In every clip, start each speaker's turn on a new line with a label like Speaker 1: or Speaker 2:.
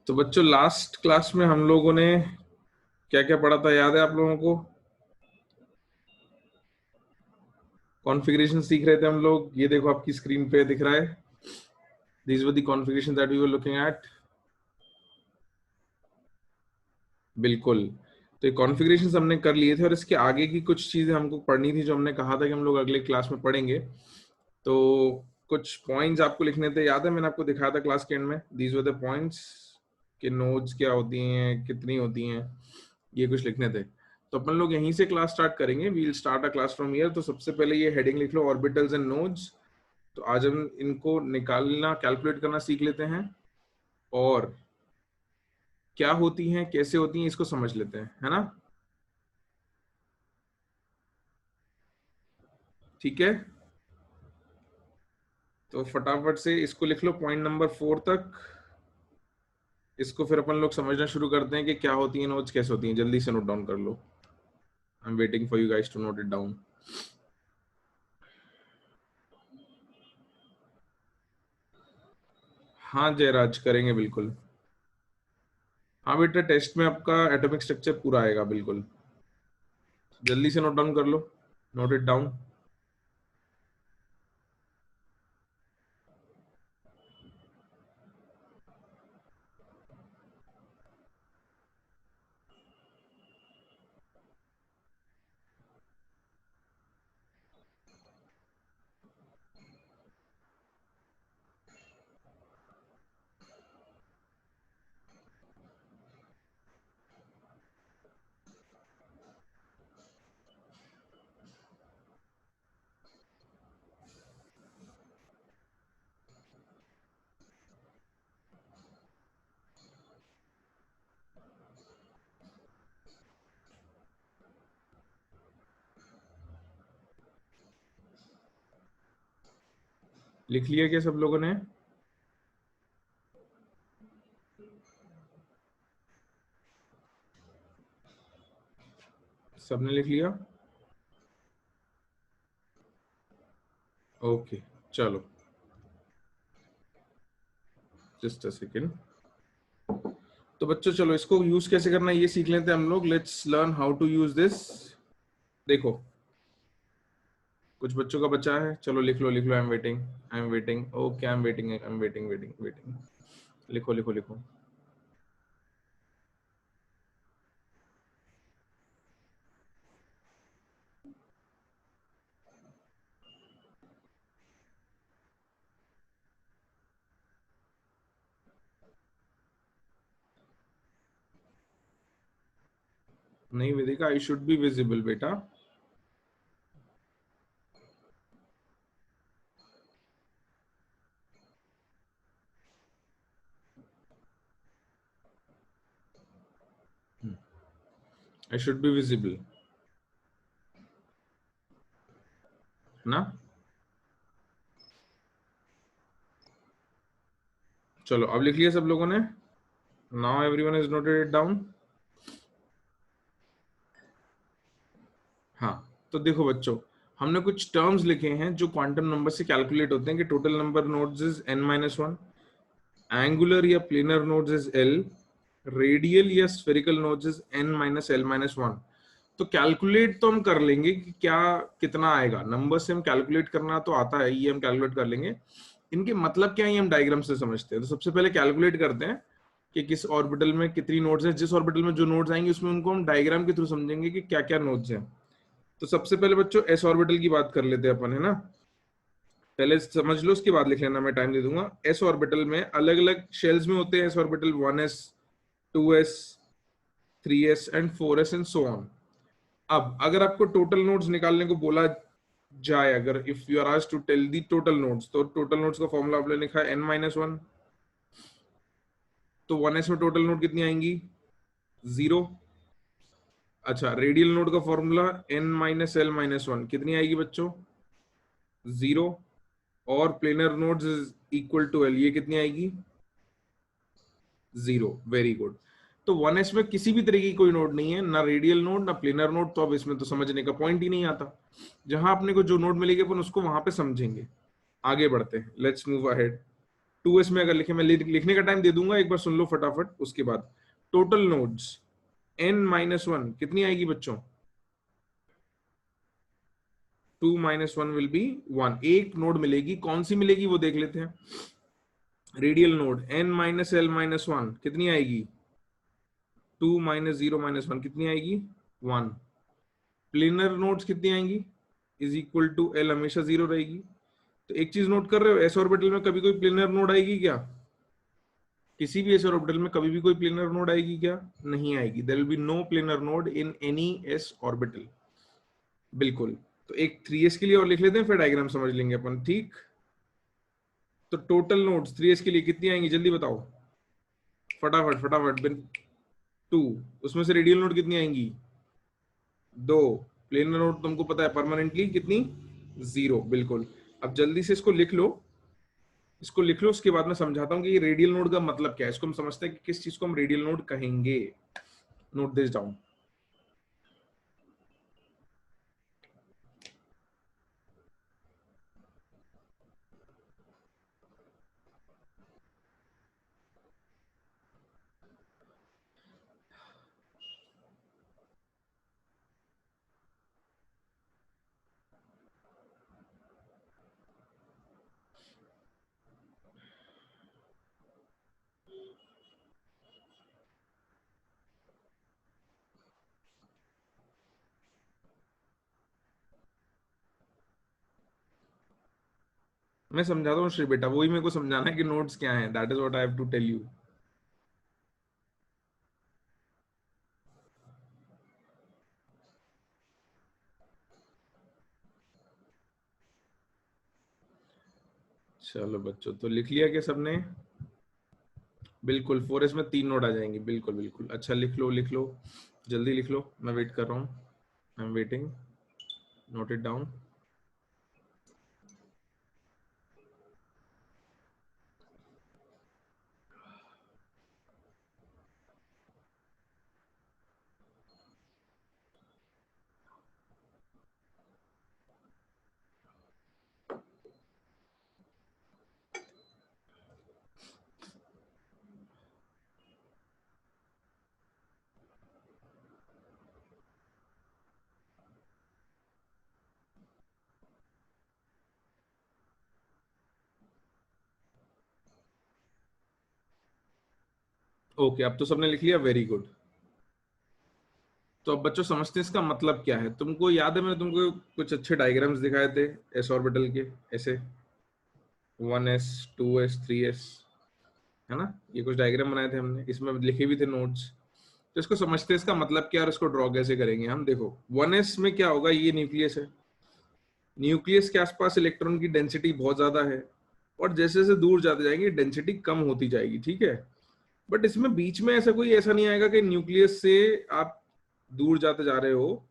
Speaker 1: तो बच्चों last class में हम लोगों ने क्या क्या पढ़ा था, याद है आप लोगों को? कॉन्फ़िगरेशन सीख रहे थे हम लोग। ये देखो आपकी स्क्रीन पे दिख रहा है, these were the configuration that we were looking at. बिल्कुल। तो ये कॉन्फ़िगरेशंस हमने कर लिए थे और इसके आगे की कुछ चीजें हमको पढ़नी थी जो हमने कहा था कि हम लोग अगले क्लास में पढ़ेंगे। तो कुछ पॉइंट्स आपको लिखने थे, याद है मैंने आपको दिखाया था क्लास के एंड में, दीज वर द पॉइंट्स कि नोड्स क्या होती हैं, कितनी होती हैं, ये कुछ लिखने थे। तो अपन लोग यहीं से क्लास स्टार्ट करेंगे, we will start a class from here. तो सबसे पहले ये हेडिंग लिख लो, ऑर्बिटल्स एंड नोड्स। तो आज हम इनको निकालना, कैलकुलेट करना सीख लेते हैं और क्या होती हैं, कैसे होती हैं, इसको समझ लेते हैं, है ना? ठीक है, तो फटाफट से इसको लिख लो पॉइंट नंबर 4 तक। इसको फिर अपन लोग समझना शुरू करते हैं कि क्या होती है नोट्स, कैसे होती हैं। जल्दी से नोट डाउन कर लो, I am waiting for you guys to note it down. हाँ जयराज, करेंगे बिल्कुल। हाँ बेटा, टेस्ट में आपका एटॉमिक स्ट्रक्चर पूरा आएगा, बिल्कुल। जल्दी से नोट डाउन कर लो, नोट इट डाउन। लिख लिया क्या सब लोगों ने? सबने लिख लिया? ओके, चलो जस्ट अ सेकेंड। तो बच्चों चलो इसको यूज कैसे करना है ये सीख लेते हैं हम लोग। Let's learn how to use this. देखो कुछ बच्चों का बचा है, चलो लिख लो लिख लो। I am waiting, I am waiting, okay I am waiting, I am waiting waiting waiting. लिखो लिखो लिखो। नहीं Vedika, I should be visible बेटा। आई शुड बी विजिबल ना। चलो अब लिख लिया सब लोगों ने? Now everyone is noted it down. हाँ, तो देखो बच्चों, हमने कुछ टर्म्स लिखे हैं जो क्वांटम नंबर से कैलकुलेट होते हैं कि total number nodes is n-1, angular या planar nodes is l, radial या स्फेरिकल नोड्स इज n-l-1। तो कैलकुलेट तो हम कर लेंगे कि क्या कितना आएगा, नंबर से हम कैलकुलेट करना तो आता है, ये हम कैलकुलेट कर लेंगे। इनके मतलब क्या है ये हम डायग्राम से समझते हैं। तो सबसे पहले कैलकुलेट करते हैं कि किस ऑर्बिटल में कितनी नोड्स हैं, जिस ऑर्बिटल में जो नोड्स आएंगे उसमें उनको हम डायग्राम के थ्रू समझेंगे कि क्या क्या नोड्स हैं। तो सबसे पहले बच्चों एस ऑर्बिटल की बात कर लेते हैं अपन, है ना? पहले समझ लो, उसके बाद लिख लेना, मैं टाइम दे दूंगा। एस ऑर्बिटल में अलग अलग शेल्स में होते हैं S orbital, 1s, 2s, 3s and 4s and so on. अब अगर आपको टोटल नोड्स निकालने को बोला जाए, अगर if you are asked to tell the total nodes, तो टोटल नोड्स का फॉर्मूला आपने लिखा है n-1। तो 1s में टोटल नोड कितनी आएंगी? 0। अच्छा, रेडियल नोड का फॉर्मूला n-l-1 कितनी आएगी बच्चों? 0। और planar nodes is equal to l, ये कितनी आएगी? 0। Very good. तो 1s में किसी भी तरीके की कोई नोड नहीं है, ना रेडियल नोड ना प्लेनर नोड, तो अब इसमें तो समझने का पॉइंट ही नहीं आता। जहां अपने को जो नोड मिलेगी अपन उसको वहां पे समझेंगे। आगे बढ़ते हैं, लेट्स मूव अहेड। 2s में अगर लिखे, मैं लिखने का टाइम दे दूंगा, एक बार सुन लो फटाफट। उसके बाद टोटल नोड्स n-1 कितनी आएगी बच्चों? 2 - 1 विल बी 1। एक नोड मिलेगी, कौन सी मिलेगी वो देख लेते हैं। रेडियल नोड n-l-1 कितनी आएगी? 2 - 0 - 1 कितनी आएगी? 1। प्लेनर नोड्स कितनी आएंगी? इज इक्वल टू l हमेशा 0 रहेगी। तो एक चीज नोट कर रहे हो, एस ऑर्बिटल में कभी कोई प्लेनर नोड आएगी क्या? किसी भी एस ऑर्बिटल में कभी भी कोई प्लेनर नोड आएगी क्या? नहीं आएगी। There will be no planar node in any s orbital. बिल्कुल। तो एक 3s के लिए और लिख लेते हैं, फिर डायग्राम समझ लेंगे अपन, ठीक? तो टोटल नोड्स 3s के लिए कितनी आएंगी, जल्दी बताओ फटाफट फटाफट। बिन 2। उसमें से रेडियल नोड कितनी आएंगी? 2। प्लेनर नोड तुमको पता है परमानेंटली कितनी? 0। बिल्कुल। अब जल्दी से इसको लिख लो, इसको लिख लो, उसके बाद मैं समझाता हूँ कि ये रेडियल नोड का मतलब क्या है। इसको हम समझते हैं कि किस चीज को हम रेडियल नोड कहेंगे। Note this down. मैं समझाता हूँ श्री बेटा, वही मेरे को समझाना है कि नोट्स क्या है। That is what I have to tell you. चलो बच्चों, तो लिख लिया क्या सबने? बिल्कुल। 4s में 3 नोड आ जाएंगे। बिल्कुल बिल्कुल। अच्छा लिख लो लिख लो, जल्दी लिख लो, मैं वेट कर रहा हूँ। आई am waiting. Note it down. Okay, अब तो सबने लिख लिया, वेरी गुड। तो अब बच्चों समझते हैं इसका मतलब क्या है। तुमको याद है मैंने तुमको कुछ अच्छे डायग्राम्स दिखाए थे एस ऑर्बिटल के, ऐसे 1s 2s 3s, है ना? ये कुछ डायग्राम बनाए थे हमने, इसमें लिखे भी थे नोट्स। तो इसको समझते हैं इसका मतलब क्या है और इसको ड्रॉ कैसे करेंगे हम। देखो 1s में क्या होगा, ये न्यूक्लियस है। न्यूक्लियस के आसपास इलेक्ट्रॉन की डेंसिटी बहुत ज्यादा है, और जैसे जैसे दूर जाते जाएंगे डेंसिटी कम होती जाएगी, ठीक है? बट इसमें बीच में ऐसा नहीं आएगा कि न्यूक्लियस से आप दूर जाते जा रहे हो,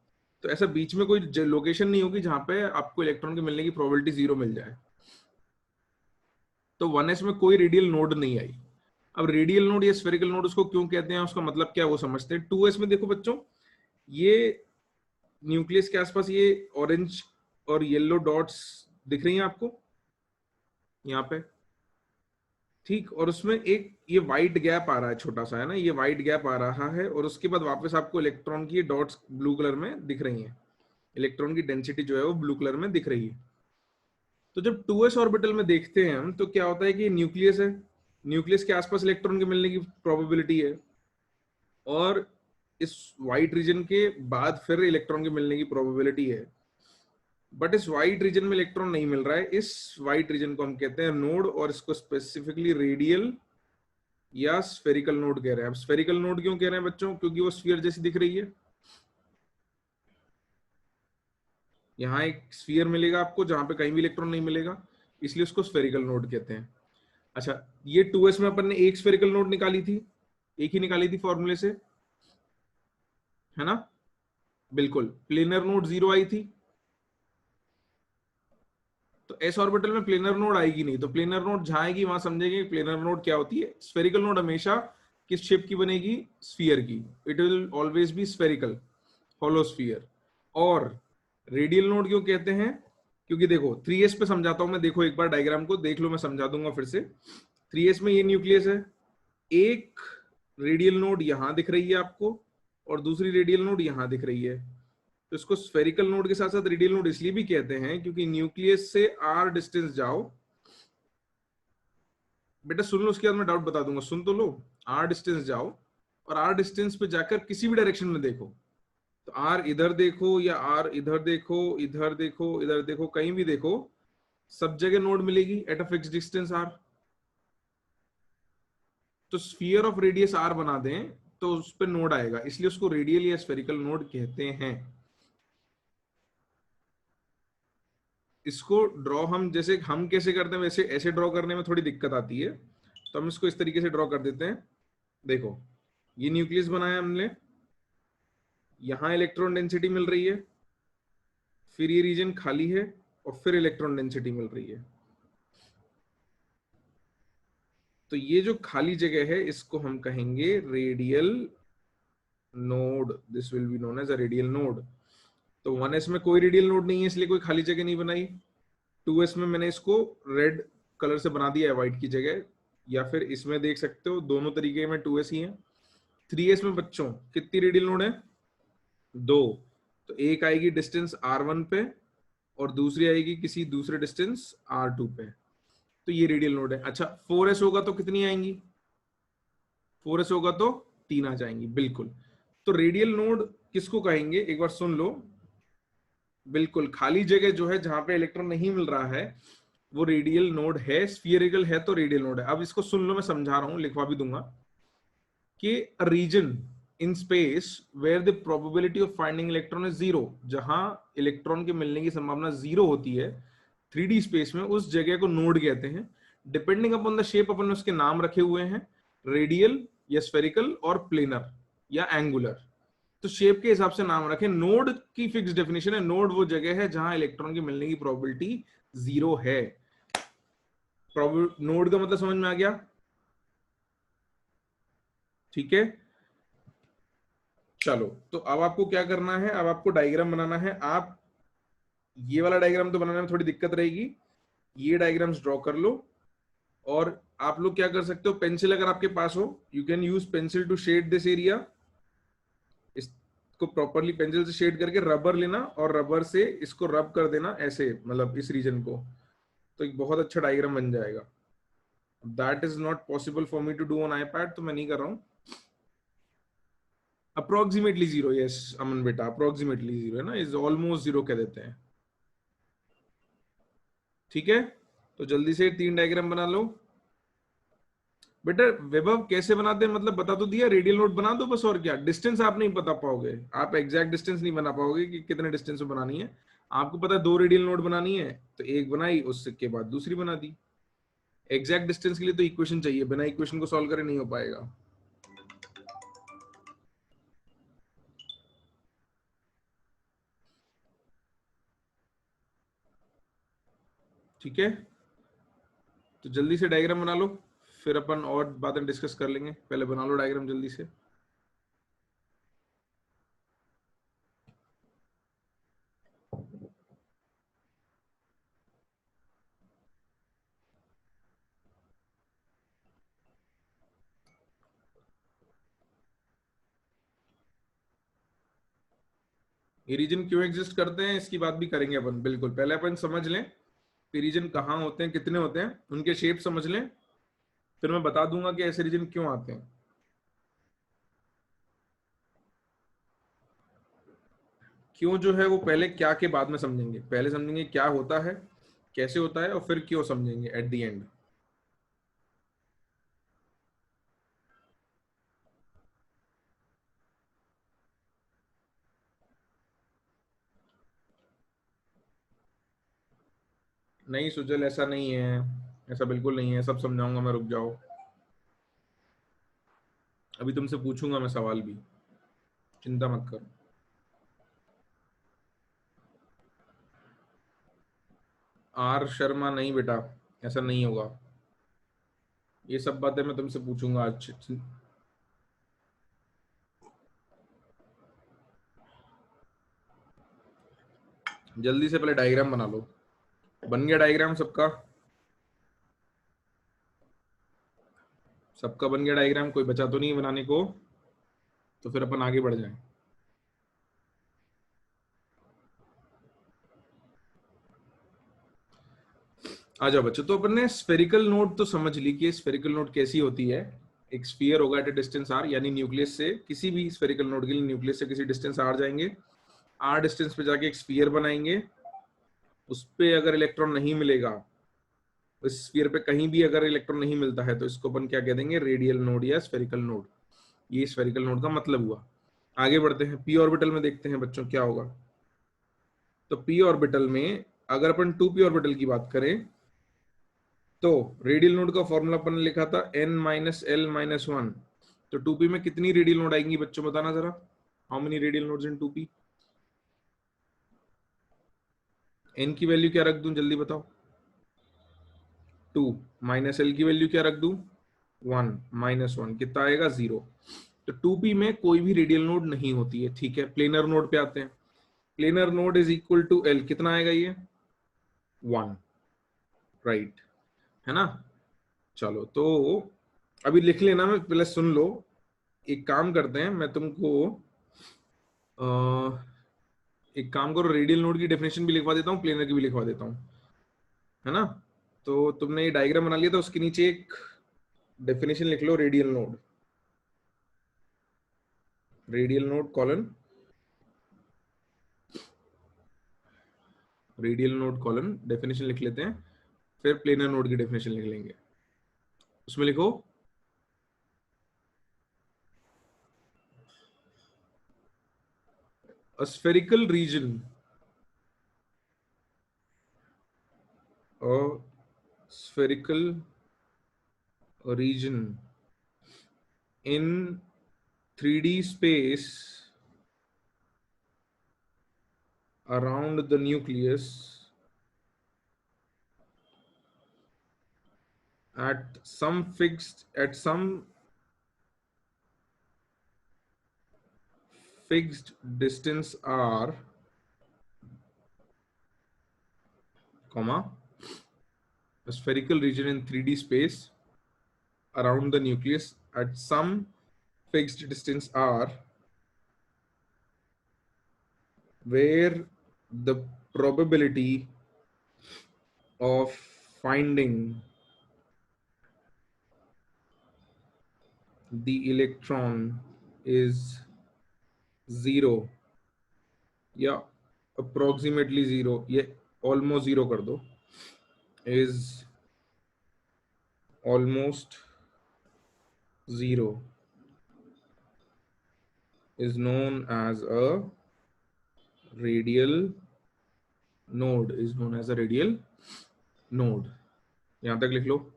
Speaker 1: तो ऐसा बीच में कोई लोकेशन नहीं होगी जहां पे आपको इलेक्ट्रॉन के मिलने की प्रोबेबिलिटी 0 मिल जाए। तो 1s में कोई रेडियल नोड नहीं आई। अब रेडियल नोड या स्फेरिकल नोड उसको क्यों कहते हैं, उसका मतलब क्या है वो समझते हैं। 2s में देखो बच्चों, ये न्यूक्लियस के आसपास ये ऑरेंज और येलो डॉट्स दिख रही हैं आपको यहाँ पे, ठीक? और उसमें एक ये व्हाइट गैप आ रहा है, छोटा सा, है ना? ये व्हाइट गैप आ रहा है, और उसके बाद वापस आपको इलेक्ट्रॉन की डॉट्स ब्लू कलर में दिख रही हैं। इलेक्ट्रॉन की डेंसिटी जो है वो ब्लू कलर में दिख रही है। तो जब 2s ऑर्बिटल में देखते हैं हम, तो क्या होता है कि न्यूक्लियस है, न्यूक्लियस के आसपास इलेक्ट्रॉन के मिलने की प्रोबेबिलिटी है, और इस व्हाइट रीजन के बाद फिर इलेक्ट्रॉन के मिलने की प्रोबेबिलिटी है। बट इस व्हाइट रीजन में इलेक्ट्रॉन नहीं मिल रहा है। इस व्हाइट रीजन को हम कहते हैं नोड, और इसको स्पेसिफिकली रेडियल या स्फेरिकल नोड कह रहे हैं। अब स्फेरिकल नोड क्यों कह रहे हैं बच्चों? क्योंकि वो स्फीयर जैसी दिख रही है। यहाँ एक स्फीयर मिलेगा आपको जहां पे कहीं भी इलेक्ट्रॉन नहीं मिलेगा, इसलिए उसको स्फेरिकल नोड कहते हैं। अच्छा, ये 2s में अपन ने एक स्फेरिकल नोड निकाली थी, एक ही निकाली थी फॉर्मूले से, है ना? बिल्कुल। प्लेनर नोड 0 आई थी, तो एस ऑर्बिटल में प्लेनर नोड आएगी नहीं। तो प्लेनर नोड जहां आएगी वहां समझेंगे प्लेनर नोड क्या होती है। स्फेरिकल नोड हमेशा किस शेप की बनेगी? स्फीयर की। It will always be spherical, hollow sphere. और रेडियल नोड क्यों कहते हैं? क्योंकि देखो 3s पे समझाता हूं मैं, देखो एक बार डायग्राम को देख लो, मैं समझा दूंगा फिर से। 3s में ये न्यूक्लियस है, एक रेडियल नोड यहां दिख रही है आपको और दूसरी रेडियल नोड यहां दिख रही है। तो इसको स्फेरिकल नोड के साथ साथ रेडियल नोड इसलिए भी कहते हैं क्योंकि न्यूक्लियस से r डिस्टेंस जाओ, बेटा सुन लो, उसके बाद मैं डाउट बता दूंगा, सुन तो लो। r डिस्टेंस जाओ और r डिस्टेंस पे जाकर किसी भी डायरेक्शन में देखो, तो r इधर देखो या r इधर देखो, इधर देखो, इधर देखो, कहीं भी देखो, सब जगह नोड मिलेगी at a fix distance r। तो स्फीयर ऑफ रेडियस r बना दें तो उस पर नोड आएगा, इसलिए उसको रेडियल या स्फेरिकल नोड कहते हैं। इसको ड्रॉ हम जैसे हम कैसे करते हैं वैसे ऐसे ड्रॉ करने में थोड़ी दिक्कत आती है, तो हम इसको इस तरीके से ड्रॉ कर देते हैं। देखो ये न्यूक्लियस बनाया हमने, यहां इलेक्ट्रॉन डेंसिटी मिल रही है, फिर ये रीजन खाली है और फिर इलेक्ट्रॉन डेंसिटी मिल रही है। तो ये जो खाली जगह है इसको हम कहेंगे radial node, this will be known as a radial node. तो 1s में कोई रेडियल नोड नहीं है इसलिए कोई खाली जगह नहीं बनाई। 2s में मैंने इसको रेड कलर से बना दिया है व्हाइट की जगह, या फिर इसमें देख सकते हो दोनों तरीके में 2s ही है। 3s में बच्चों कितनी रेडियल नोड है? 2। तो एक आएगी डिस्टेंस r1 पे और दूसरी आएगी किसी दूसरे डिस्टेंस r2 पे, तो ये रेडियल नोड है। अच्छा 4s होगा तो कितनी आएंगी? 4s होगा तो 3 आ जाएंगी, बिल्कुल। तो रेडियल नोड किसको कहेंगे एक बार सुन लो, बिल्कुल खाली जगह जो है जहां पे इलेक्ट्रॉन नहीं मिल रहा है वो रेडियल नोड है, स्फीयरिकल है तो रेडियल नोड है। अब इसको सुन लो, मैं समझा रहा हूं, लिखवा भी दूंगा कि a region in space where the probability of finding electron is zero, जहां इलेक्ट्रॉन के मिलने की संभावना जीरो होती है 3D स्पेस में, उस जगह को नोड कहते हैं। डिपेंडिंग अपॉन द शेप अपन ने उसके नाम रखे हुए हैं, रेडियल या स्फेरिकल और प्लेनर या एंगुलर। तो शेप के हिसाब से नाम रखें। नोड की फिक्स डेफिनेशन है, नोड वो जगह है जहां इलेक्ट्रॉन के मिलने की प्रोबेबिलिटी जीरो है। नोड का मतलब समझ में आ गया? ठीक है, चलो तो अब आपको क्या करना है, अब आपको डायग्राम बनाना है। आप ये वाला डायग्राम तो बनाने में थोड़ी दिक्कत रहेगी, ये डायग्राम्स ड्रॉ कर लो। और आप लोग क्या कर सकते हो, पेंसिल अगर आपके पास हो, you can use pencil to shade this area. इसको प्रॉपरली पेंसिल से शेड करके रबर लेना और रबर से इसको रब कर देना ऐसे, मतलब इस रीजन को, तो एक बहुत अच्छा डायग्राम बन जाएगा। That is not possible for me to do on iPad, तो मैं नहीं कर रहा हूं। अप्रोक्सीमेटली जीरो, यस अमन बेटा, अप्रोक्सीमेटली जीरो है ना, इज ऑलमोस्ट जीरो कह देते हैं। ठीक है, तो जल्दी से 3 डायग्राम बना लो। बेटा वैभव कैसे बनाते हैं मतलब बता तो दिया, रेडियल नोट बना दो बस, और क्या। डिस्टेंस आप नहीं बता पाओगे, आप एग्जैक्ट डिस्टेंस नहीं बना पाओगे कि कितने डिस्टेंस में बनानी है। आपको पता है 2 रेडियल नोट बनानी है, तो एक बनाई, उसके बाद दूसरी बना दी। एग्जैक्ट डिस्टेंस के लिए तो इक्वेशन चाहिए, बिना इक्वेशन को सॉल्व करे नहीं हो पाएगा। ठीक है, तो जल्दी से डायग्राम बना लो, फिर अपन और बातें डिस्कस कर लेंगे। पहले बना लो डायग्राम जल्दी से। ये रीजन क्यों एग्जिस्ट करते हैं इसकी बात भी करेंगे अपन, बिल्कुल। पहले अपन समझ लें कि रीजन कहाँ होते हैं, कितने होते हैं, उनके शेप समझ लें, फिर मैं बता दूंगा कि ऐसे रीजन क्यों आते हैं। क्यों जो है वो पहले क्या के बाद में समझेंगे, पहले समझेंगे क्या होता है, कैसे होता है, और फिर क्यों समझेंगे एट द एंड। नहीं सुजल, ऐसा नहीं है, ऐसा बिल्कुल नहीं है, सब समझाऊंगा मैं, रुक जाओ। अभी तुमसे पूछूंगा मैं सवाल भी, चिंता मत करो। आर शर्मा, नहीं बेटा, ऐसा नहीं होगा। ये सब बातें मैं तुमसे पूछूंगा आज। जल्दी से पहले डायग्राम बना लो। बन गया डायग्राम सबका? सबका बन गया डायग्राम, कोई बचा तो नहीं बनाने को? तो फिर अपन आगे बढ़ जाएं। आ जाओ बच्चों, तो अपन ने स्फेरिकल नोड तो समझ ली कि स्फेरिकल नोड कैसी होती है। एक स्फीयर होगा एट ए डिस्टेंस r, यानी न्यूक्लियस से किसी भी स्फेरिकल नोड के लिए न्यूक्लियस से किसी डिस्टेंस r जाएंगे, r डिस्टेंस पे जाके एक स्फीयर बनाएंगे। उस पे अगर इलेक्ट्रॉन नहीं मिलेगा, इस स्फीयर पे कहीं भी अगर इलेक्ट्रॉन नहीं मिलता है, तो इसको अपन क्या कह देंगे? रेडियल नोड या स्फेरिकल नोड। ये स्फेरिकल नोड का मतलब हुआ। आगे बढ़ते हैं, पी ऑर्बिटल में देखते हैं बच्चों क्या होगा। तो पी ऑर्बिटल में अगर अपन 2p ऑर्बिटल की बात करें, तो रेडियल नोड का फॉर्मूला अपन ने लिखा था n-l-1। तो 2p में कितनी रेडियल नोड आएंगी बच्चों, बताना जरा। How many radial nodes in 2p? n की वैल्यू क्या रख दूं, जल्दी बताओ। 2 माइनस l की वैल्यू क्या रख दूं? 1 माइनस 1 कितना आएगा? 0। तो 2p में कोई भी रेडियल नोड नहीं होती है, ठीक है। प्लेनर नोड पे आते हैं। Planar node is equal to l, कितना आएगा ये? 1, राइट, है ना। चलो, तो अभी लिख लेना, मैं पहले सुन लो। एक काम करते हैं, मैं तुमको एक काम करो, रेडियल नोड की डेफिनेशन भी लिखवा देता हूँ, प्लेनर की भी लिखवा देता हूँ, है ना। तो तुमने ये डायग्राम बना लिया, तो उसके नीचे एक डेफिनेशन लिख लो, radial node. Radial node colon, radial node colon definition लिख लेते हैं, फिर प्लेनर नोड की डेफिनेशन लिख लेंगे। उसमें लिखो a spherical region, a spherical region in 3D space around the nucleus at some fixed distance r, comma, a spherical region in 3D space around the nucleus at some fixed distance r, where the probability of finding the electron is 0 या approximately 0, ये almost 0 कर दो, is almost 0, is known as a radial node, is known as a radial node। यहां तक लिख लो।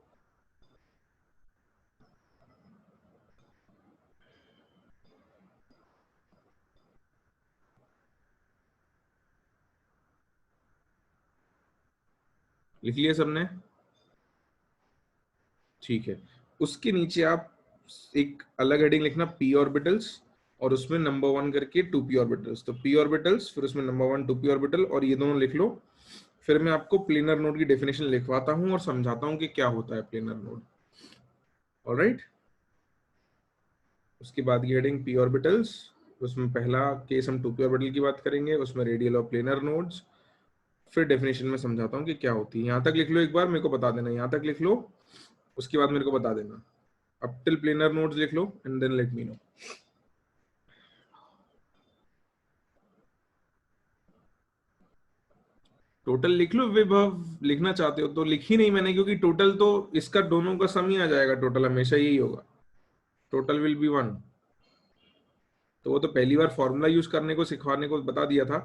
Speaker 1: लिख लिया सबने? ठीक है। उसके नीचे आप एक अलग हेडिंग लिखना, पी ऑर्बिटल्स, और उसमें नंबर 1 करके 2p ऑर्बिटल्स। तो p ऑर्बिटल्स, फिर उसमें नंबर 1 2p ऑर्बिटल, और ये दोनों लिख लो। फिर मैं आपको प्लेनर नोड की डेफिनेशन लिखवाता हूं और समझाता हूं कि क्या होता है प्लेनर नोड। ऑलराइट, उसके बाद की हेडिंग पी ऑर्बिटल्स, उसमें पहला केस हम 2p ऑर्बिटल की बात करेंगे, उसमें रेडियल और प्लेनर नोड्स। फिर डेफिनेशन में समझाता हूं कि क्या होती है। यहां तक लिख लो, एक बार मेरे को बता देना, यहां तक लिख लो, उसके बाद मेरे को बता देना। अब टिल प्लेनर नोड्स लिख लो and then let me know. Total लिख लो विभव, लिखना चाहते हो तो। लिखी नहीं मैंने, क्योंकि टोटल तो इसका दोनों का सम ही आ जाएगा, टोटल हमेशा यही होगा, टोटल विल बी 1। तो वो तो पहली बार फॉर्मूला यूज करने को सिखाने को बता दिया था।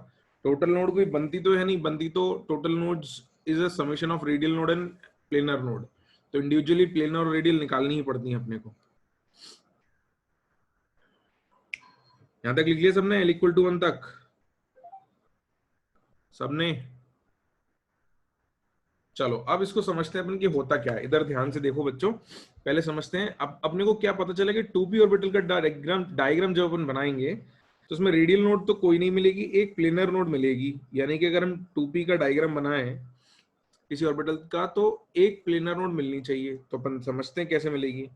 Speaker 1: टोटल नोड कोई बनती तो है नहीं, बनती तो total nodes is a summation of radial node and planar node. तो इंडिविजुअली प्लेनर और रेडियल निकालनी ही पड़ती है अपने को। यहां तक लिख लिया सबने, L = 1 तक सबने? चलो अब इसको समझते हैं अपन कि होता क्या है। इधर ध्यान से देखो बच्चों, पहले समझते हैं। अब अपने को क्या पता चला कि 2p ऑर्बिटल का डायग्राम जब अपन बनाएंगे, तो उसमें रेडियल नोड तो कोई नहीं मिलेगी, एक प्लेनर नोड मिलेगी। यानी कि अगर हम 2p का डायग्राम बनाएं किसी ऑर्बिटल का, तो एक प्लेनर नोड मिलनी चाहिए। तो अपन समझते हैं कैसे मिलेगी।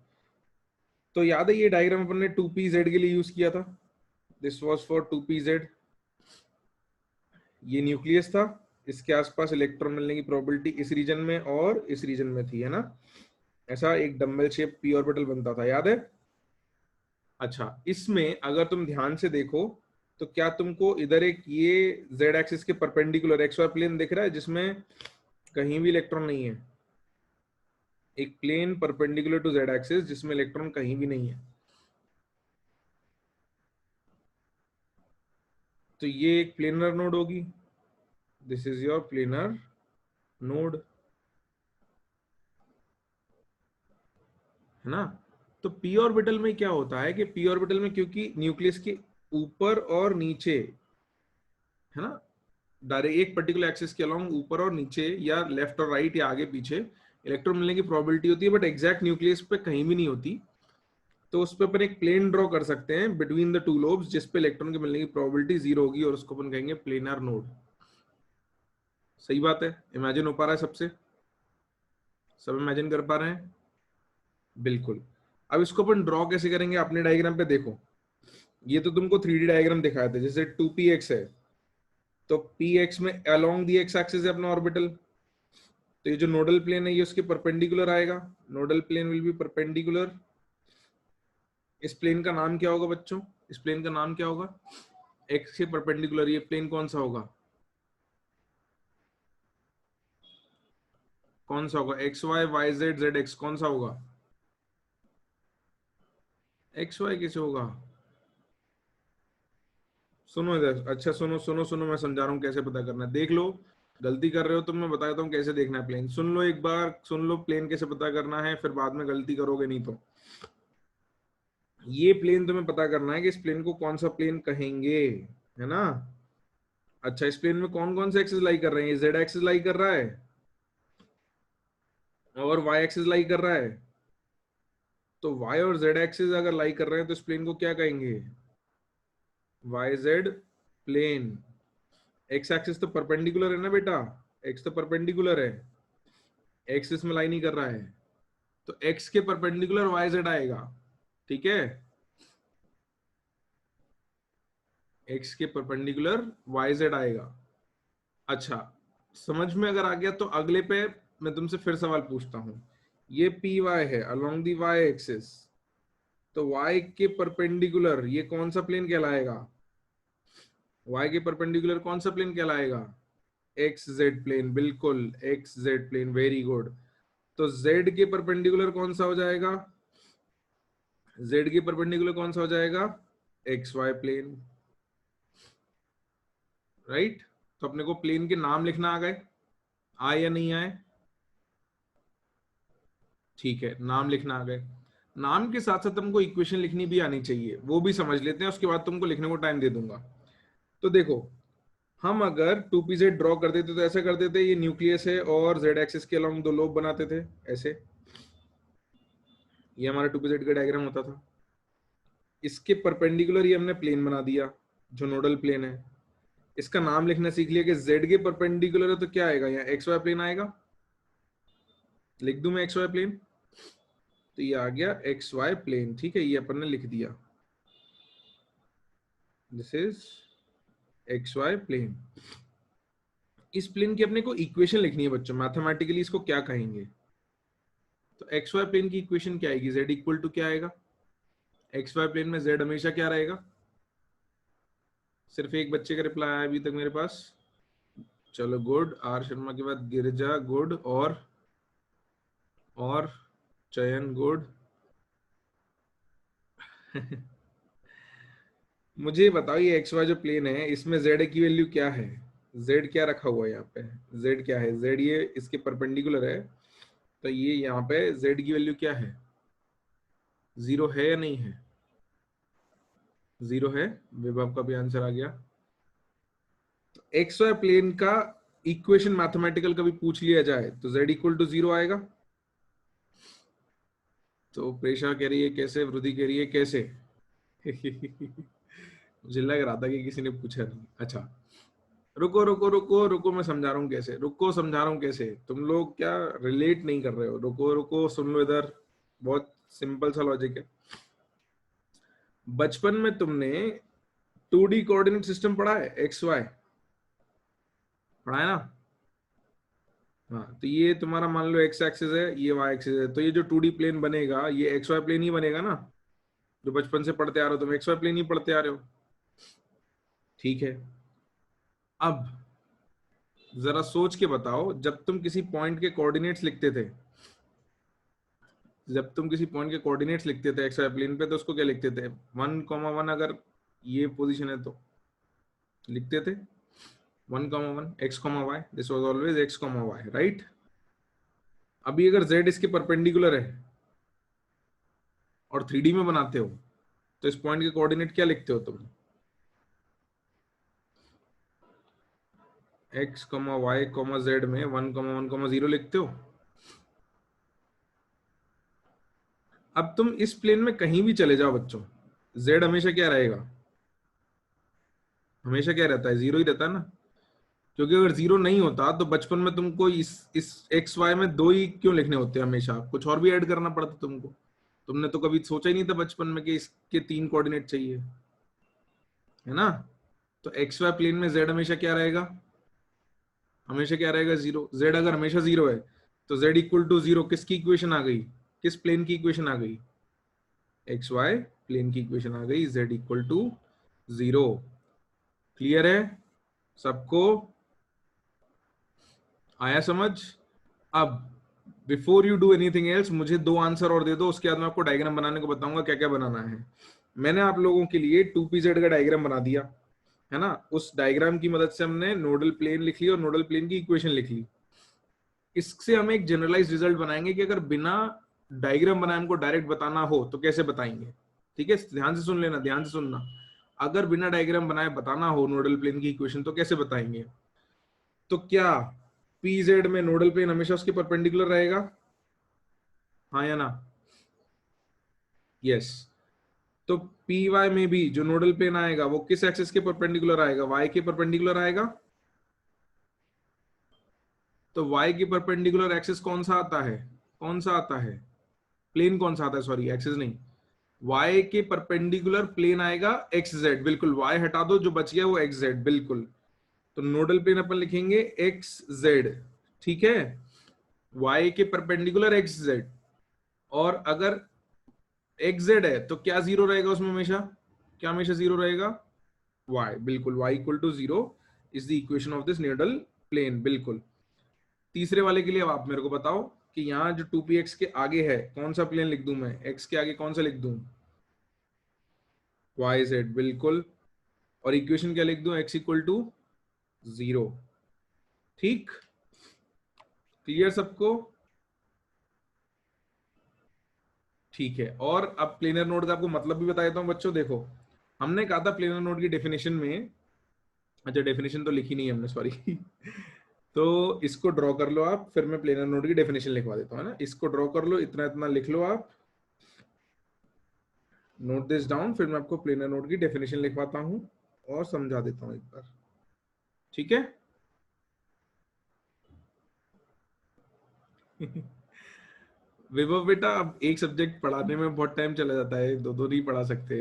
Speaker 1: तो याद है ये डायग्राम अपन ने 2pz के लिए यूज किया था, दिस वाज फॉर 2pz। ये न्यूक्लियस था, इसके आसपास इलेक्ट्रॉन मिलने की प्रोबेबिलिटी इस रीजन में और इस रीजन में थी, है ना। ऐसा एक डम्बल शेप पी ऑर्बिटल बनता था, याद है। अच्छा, इसमें अगर तुम ध्यान से देखो तो क्या तुमको इधर एक ये z एक्सिस के परपेंडिकुलर एक्स वाई प्लेन दिख रहा है जिसमें कहीं भी इलेक्ट्रॉन नहीं है। एक plane perpendicular to z axis जिसमें इलेक्ट्रॉन कहीं भी नहीं है। तो ये एक प्लेनर नोड होगी, this is your planar node, है ना। तो पी ऑर्बिटल में क्या होता है कि पी ऑर्बिटल में क्योंकि न्यूक्लियस के ऊपर और नीचे, है ना, डायरेक्ट एक पर्टिकुलर एक्सिस के अलोंग ऊपर और नीचे या लेफ्ट और राइट या आगे पीछे इलेक्ट्रॉन मिलने की प्रोबेबिलिटी होती है, बट एग्जैक्ट न्यूक्लियस पे कहीं भी नहीं होती। तो उस पर अपन एक प्लेन ड्रॉ कर सकते हैं बिटवीन द टू लोब्स जिस पे इलेक्ट्रॉन के मिलने की प्रोबेबिलिटी 0 होगी, और उसको अपन कहेंगे प्लेनर नोड। सही बात है, इमेजिन हो पा रहा है सबसे, सब इमेजिन कर पा रहे हैं, बिल्कुल। अब इसको अपन ड्रॉ कैसे करेंगे, अपने डायग्राम पे देखो। ये तो तुमको 3D डायग्राम दिखाया था, जैसे 2px है तो px में अलोंग दी एक्स एक्सिस है अपना ऑर्बिटल, तो ये जो नोडल प्लेन है ये उसके परपेंडिकुलर आएगा, nodal plane will be perpendicular. इस प्लेन का नाम क्या होगा बच्चों, इस प्लेन का नाम क्या होगा, एक्स के परपेंडिकुलर ये प्लेन कौन सा होगा, कौन सा होगा, x Y Y Z Z x, कौन सा होगा, एक्स वाई कैसे होगा। सुनो इधर, अच्छा सुनो सुनो सुनो, मैं समझा रहा हूँ कैसे पता करना है, देख लो। गलती कर रहे हो तो मैं बताता हूँ कैसे देखना है प्लेन, सुन लो एक बार, सुन लो प्लेन कैसे पता करना है, फिर बाद में गलती करोगे नहीं तो। ये प्लेन तुम्हें पता करना है कि इस प्लेन को कौन सा प्लेन कहेंगे, है ना। अच्छा, इस प्लेन में कौन कौन से एक्सिस लाई कर रहे हैं, ये जेड एक्सिस लाई कर रहा है और वाई एक्सिस लाई कर रहा है। तो वाई और जेड एक्सिस अगर लाई कर रहे हैं तो इस प्लेन को क्या कहेंगे, y z plane. X axis तो परपेंडिकुलर है ना बेटा, एक्स तो परपेंडिकुलर है, एक्स इसमें लाई नहीं कर रहा है, तो एक्स के परपेंडिकुलर वाई जेड आएगा, ठीक है। एक्स के परपेंडिकुलर वाई जेड आएगा। अच्छा, समझ में अगर आ गया तो अगले पे मैं तुमसे फिर सवाल पूछता हूं। ये पी वाई है अलोंग दी वाई एक्सिस, तो वाई के परपेंडिकुलर ये कौन सा प्लेन कहलाएगा, वाई के परपेंडिकुलर कौन सा प्लेन कहलाएगा, एक्स जेड प्लेन, बिल्कुल x z plane, very good. तो जेड के परपेंडिकुलर कौन सा हो जाएगा, जेड के परपेंडिकुलर कौन सा हो जाएगा, एक्स वाई प्लेन, राइट। तो अपने को प्लेन के नाम लिखना आ गए, आए या नहीं आए, ठीक है, नाम लिखना आ गए। नाम के साथ साथ तुमको इक्वेशन लिखनी भी आनी चाहिए, वो भी समझ लेते हैं, उसके बाद तुमको लिखने को टाइम दे दूंगा। तो देखो, हम अगर 2pz ड्रॉ कर देते तो ऐसा कर देते, ये न्यूक्लियस है और z एक्सिस के अलोंग दो लोब बनाते थे ऐसे, ये हमारा 2pz का डायग्राम होता था। इसके परपेंडिकुलर ये हमने प्लेन बना दिया जो नोडल प्लेन है। इसका नाम लिखना सीख लिया कि z के परपेंडिकुलर है तो क्या आएगा, यहाँ एक्स वाई प्लेन आएगा, लिख दूं मैं एक्स वाई प्लेन, तो ये आ गया एक्स वाई प्लेन, ठीक है, ये अपन ने लिख दिया, this is x y plane. इस प्लेन की अपने को इक्वेशन लिखनी है बच्चों, मैथमेटिकली इसको क्या कहेंगे। तो एक्स वाई प्लेन की इक्वेशन क्या आएगी, z इक्वल टू क्या आएगा, एक्स वाई प्लेन में z हमेशा क्या रहेगा। सिर्फ एक बच्चे का रिप्लाई आया अभी तक मेरे पास, चलो गुड, आर शर्मा के बाद गिरिजा गुड, और चयन गुड। मुझे बताओ ये एक्स वाई जो प्लेन है इसमें z की वैल्यू क्या है, z क्या रखा हुआ है यहाँ पे, z क्या है, z ये इसके परपेंडिकुलर है, तो ये यहाँ पे z की वैल्यू क्या है, 0 है या नहीं है, 0 है, विभव का भी आंसर आ गया। तो एक्स वाई प्लेन का इक्वेशन मैथमेटिकल कभी पूछ लिया जाए तो z इक्वल टू 0 आएगा। तो प्रेशा कह रही है कैसे, वृद्धि कह रही है कैसे। मुझे लग रहा था कि किसी ने पूछा नहीं। अच्छा, रुको रुको रुको रुको, मैं समझा रहा हूँ कैसे, रुको समझा रहा हूँ कैसे, तुम लोग क्या रिलेट नहीं कर रहे हो, रुको रुको सुन लो इधर, बहुत सिंपल सा लॉजिक है। बचपन में तुमने 2D कोऑर्डिनेट सिस्टम पढ़ा है, एक्स वाई पढ़ा है ना? हाँ, तो ये तुम्हारा मान लो एक्स एक्सिस है, ये वाई एक्सिस है, तो ये जो 2D प्लेन बनेगा ये एक्स वाई प्लेन ही बनेगा ना, जो बचपन से पढ़ते आ रहे हो तुम, एक्स वाई प्लेन ही पढ़ते आ रहे हो। ठीक है, अब जरा सोच के बताओ, जब तुम किसी पॉइंट के कोऑर्डिनेट्स लिखते थे, जब तुम किसी पॉइंट के कोऑर्डिनेट्स लिखते थे एक्स वाई प्लेन पे, तो उसको क्या लिखते थे? 1,1 अगर ये पोजीशन है तो लिखते थे 1,1 x comma y, this was always x comma y, right? अभी अगर z इसके परपेंडिकुलर है और 3D में बनाते हो, तो इस पॉइंट के कोऑर्डिनेट क्या लिखते हो तुम? X comma y comma z में 1,1,0 लिखते हो। अब तुम इस प्लेन में कहीं भी चले जाओ बच्चों, z हमेशा क्या रहेगा? हमेशा क्या रहता है? जीरो ही रहता है ना, क्योंकि अगर जीरो नहीं होता तो बचपन में तुमको इस एक्स वाई में दो ही क्यों लिखने होते हैं? हमेशा कुछ और भी ऐड करना पड़ता तुमको। तुमने तो कभी सोचा ही नहीं था बचपन में कि इसके 3 कोऑर्डिनेट चाहिए, है ना? तो एक्स वाई प्लेन में जेड हमेशा क्या रहेगा? हमेशा क्या रहेगा? जीरो। जेड अगर हमेशा जीरो है तो जेड इक्वल टू जीरो किसकी इक्वेशन आ गई? किस प्लेन की इक्वेशन आ गई? एक्स वाई प्लेन की इक्वेशन आ गई, z equal to zero. Clear है सबको? आया समझ? अब before you do anything else, मुझे 2 आंसर और दे दो, उसके बाद मैं आपको डायग्राम बनाने को बताऊंगा क्या क्या बनाना है। मैंने आप लोगों के लिए 2pz का डायग्राम बना दिया है ना, उस डायग्राम की मदद से हमने नोडल प्लेन लिख ली और नोडल प्लेन की इक्वेशन लिख ली। इससे हम एक जनरलाइज रिजल्ट बनाएंगे कि अगर बिना डायग्राम बनाए हमको डायरेक्ट बताना हो तो कैसे बताएंगे। ठीक है, ध्यान से सुन लेना, ध्यान से सुनना। अगर बिना डायग्राम बनाए बताना हो नोडल प्लेन की इक्वेशन तो कैसे बताएंगे? तो क्या पीजेड में नोडल प्लेन हमेशा उसके परपेंडिकुलर रहेगा? हाँ या ना? यस। तो पी वाई में भी जो नोडल प्लेन आएगा वो किस एक्सिस के परपेंडिकुलर आएगा? वाई के परपेंडिकुलर आएगा। तो वाई के परपेंडिकुलर एक्सिस कौन सा आता है? कौन सा आता है? प्लेन कौन सा आता है? सॉरी, एक्सिस नहीं, वाई के परपेंडिकुलर प्लेन आएगा एक्स जेड। बिल्कुल, वाई हटा दो, जो बच गया वो एक्स जेड। बिल्कुल, तो नोडल प्लेन अपन लिखेंगे एक्स जेड। ठीक है, वाई के परपेंडिकुलर एक्स जेड। और अगर एक्स जेड है तो क्या जीरो रहेगा उसमें हमेशा? क्या हमेशा जीरो रहेगा? वाई। बिल्कुल, y equal to zero is the equation of this nodal plane. बिल्कुल। तीसरे वाले के लिए अब आप मेरे को बताओ कि यहाँ जो 2px के आगे है कौन सा प्लेन लिख दूं मैं? x के आगे कौन सा लिख दूं? Y z. बिल्कुल। और इक्वेशन क्या लिख दूं? x equal to zero. ठीक, क्लियर सबको? ठीक है, और अब प्लेनर नोड का आपको मतलब भी बता देता हूँ बच्चों। देखो, हमने कहा था प्लेनर नोड की डेफिनेशन में, अच्छा डेफिनेशन तो लिखी नहीं है हमने, सॉरी तो इसको ड्रॉ कर लो आप, फिर मैं प्लेनर नोड की डेफिनेशन लिखवा देता हूँ, है ना? इसको ड्रॉ कर लो, इतना इतना लिख लो आप, नोट दिस डाउन, फिर मैं आपको प्लेनर नोड की डेफिनेशन लिखवाता हूँ और समझा देता हूँ एक बार। ठीक है विभव बेटा, अब एक सब्जेक्ट पढ़ाने में बहुत टाइम चला जाता है, दो दो नहीं पढ़ा सकते।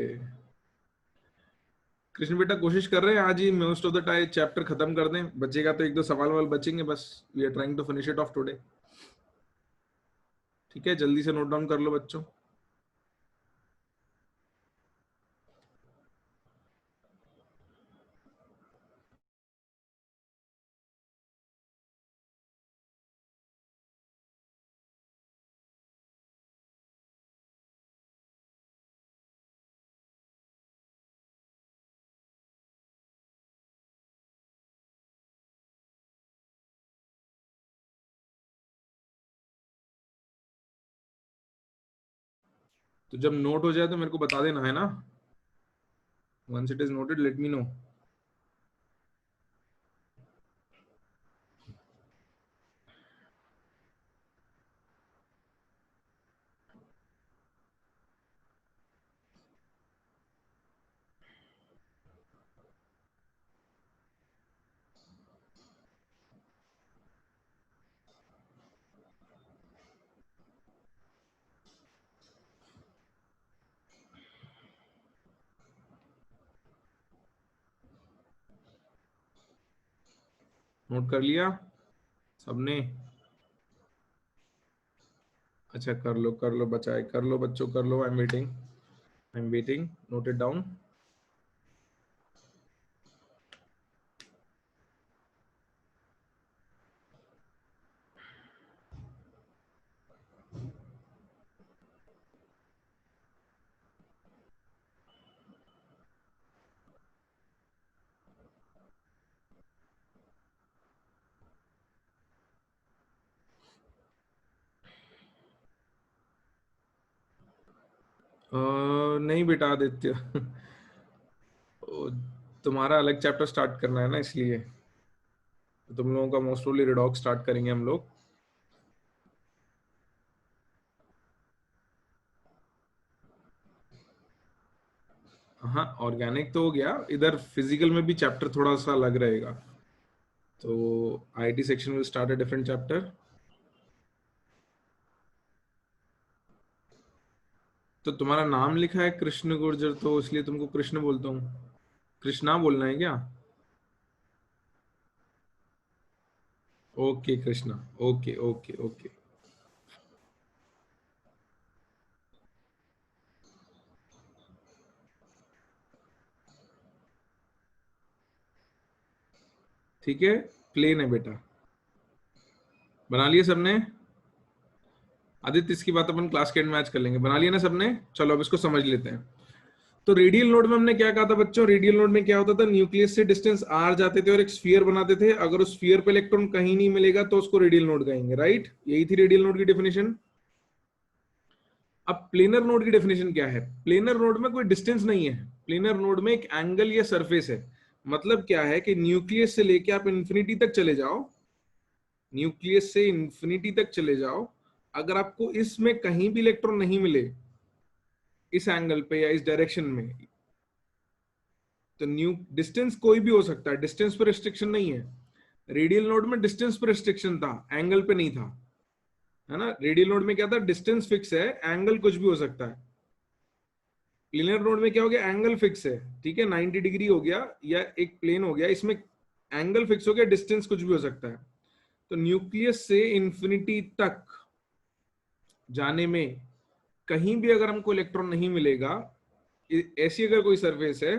Speaker 1: कृष्ण बेटा कोशिश कर रहे हैं आज ही most of the time chapter खत्म कर दें, बचेगा तो एक दो सवाल वाल बचेंगे बस। We are trying to finish it off today. ठीक है, जल्दी से नोट डाउन कर लो बच्चों। तो जब नोट हो जाए तो मेरे को बता देना, है ना? Once it is noted let me know. Note कर लिया सबने? अच्छा कर लो बचाए, कर लो बच्चों, कर लो। I am waiting, note it down. नहीं बेटा आदित्य तुम्हारा अलग चैप्टर स्टार्ट करना है ना, इसलिए तो तुम लोगों का मोस्ट प्रोबब्ली रिडॉक्स स्टार्ट करेंगे हम लोग। हाँ ऑर्गेनिक तो हो गया, इधर फिजिकल में भी चैप्टर थोड़ा सा अलग रहेगा, तो IT section will start a different chapter. तो तुम्हारा नाम लिखा है कृष्ण गुर्जर, तो इसलिए तुमको कृष्ण बोलता हूँ। कृष्णा बोलना है क्या? Okay Krishna, okay okay okay. ठीक है, प्लेन है बेटा। बना लिए सबने? आदित्य इसकी बात अपन क्लास के एंड में आज कर लेंगे। बना लिया ना सबने? चलो अब इसको समझ लेते हैं। तो रेडियल नोड में हमने क्या कहा था बच्चों? रेडियल नोड में क्या होता था, न्यूक्लियस से डिस्टेंस आर जाते थे और एक स्फीयर बनाते थे। अगर उस स्फीयर पे इलेक्ट्रॉन कहीं नहीं मिलेगा तो उसको रेडियल नोड कहेंगे, राइट? यही थी रेडियल नोड की डेफिनेशन। अब प्लेनर नोड की डेफिनेशन क्या है? प्लेनर नोड में कोई डिस्टेंस नहीं है, प्लेनर नोड में एक एंगल या सरफेस है। मतलब क्या है कि न्यूक्लियस से लेके आप इंफिनिटी तक चले जाओ, न्यूक्लियस से इंफिनिटी तक चले जाओ, अगर आपको इसमें कहीं भी इलेक्ट्रॉन नहीं मिले इस एंगल पे या इस डायरेक्शन में, तो न्यू डिस्टेंस कोई भी हो सकता है, डिस्टेंस पर रिस्ट्रिक्शन नहीं है। रेडियल नोड में डिस्टेंस पर रिस्ट्रिक्शन था, एंगल पे नहीं था, है ना? रेडियल नोड में क्या था, डिस्टेंस फिक्स है, एंगल कुछ भी हो सकता है। प्लेनर नोड में क्या हो गया, एंगल फिक्स है, ठीक है, 90 डिग्री हो गया या एक प्लेन हो गया, इसमें एंगल फिक्स हो गया, डिस्टेंस कुछ भी हो सकता है। तो न्यूक्लियस से इंफिनिटी तक जाने में कहीं भी अगर हमको इलेक्ट्रॉन नहीं मिलेगा, ऐसी अगर कोई सरफेस है,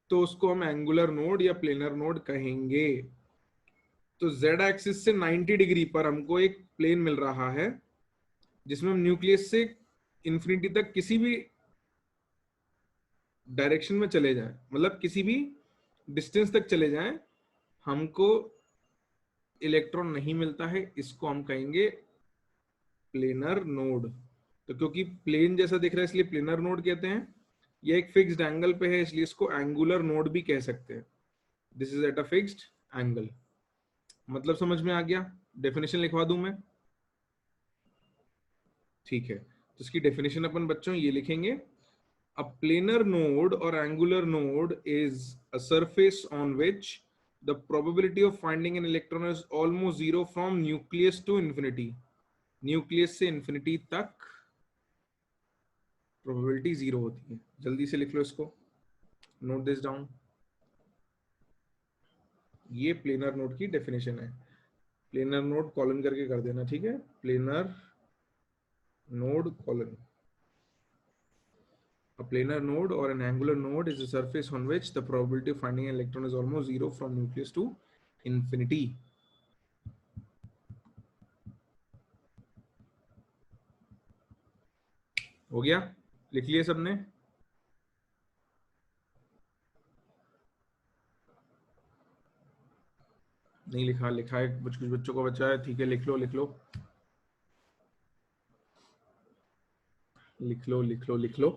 Speaker 1: तो उसको हम एंगुलर नोड या प्लेनर नोड कहेंगे। तो जेड एक्सिस से 90 डिग्री पर हमको एक प्लेन मिल रहा है जिसमें हम न्यूक्लियस से इंफिनिटी तक किसी भी डायरेक्शन में चले जाएं, मतलब किसी भी डिस्टेंस तक चले जाएं, हमको इलेक्ट्रॉन नहीं मिलता है, इसको हम कहेंगे प्लेनर नोड। तो क्योंकि प्लेन जैसा दिख रहा है इसलिए प्लेनर नोड कहते हैं। यह एक फिक्स्ड एंगल पे है इसलिए इसको एंगुलर नोड भी कह सकते हैं। This is at a fixed angle. मतलब समझ में आ गया? डेफिनेशन लिखवा दूं मैं? ठीक है, तो इसकी डेफिनेशन अपन बच्चों ये लिखेंगे। A planar node or angular node is a surface on which the probability of finding an electron is almost zero from nucleus to infinity. Nucleus से इंफिनिटी तक प्रोबेबिलिटी जीरो होती है। जल्दी से लिख लो इसको, नोट दिस डाउन। ये planar node की डेफिनेशन है। प्लेनर नोड कॉलन करके कर देना, ठीक है? Planar node colon. A planar node or an angular node is a surface on which the probability of finding an electron is almost zero from nucleus to infinity. हो गया? लिख लिया सबने? नहीं लिखा? लिखा है, कुछ कुछ बच्चों को बचा है, ठीक है, लिख लो लिख लो लिख लो लिख लो लिख लो।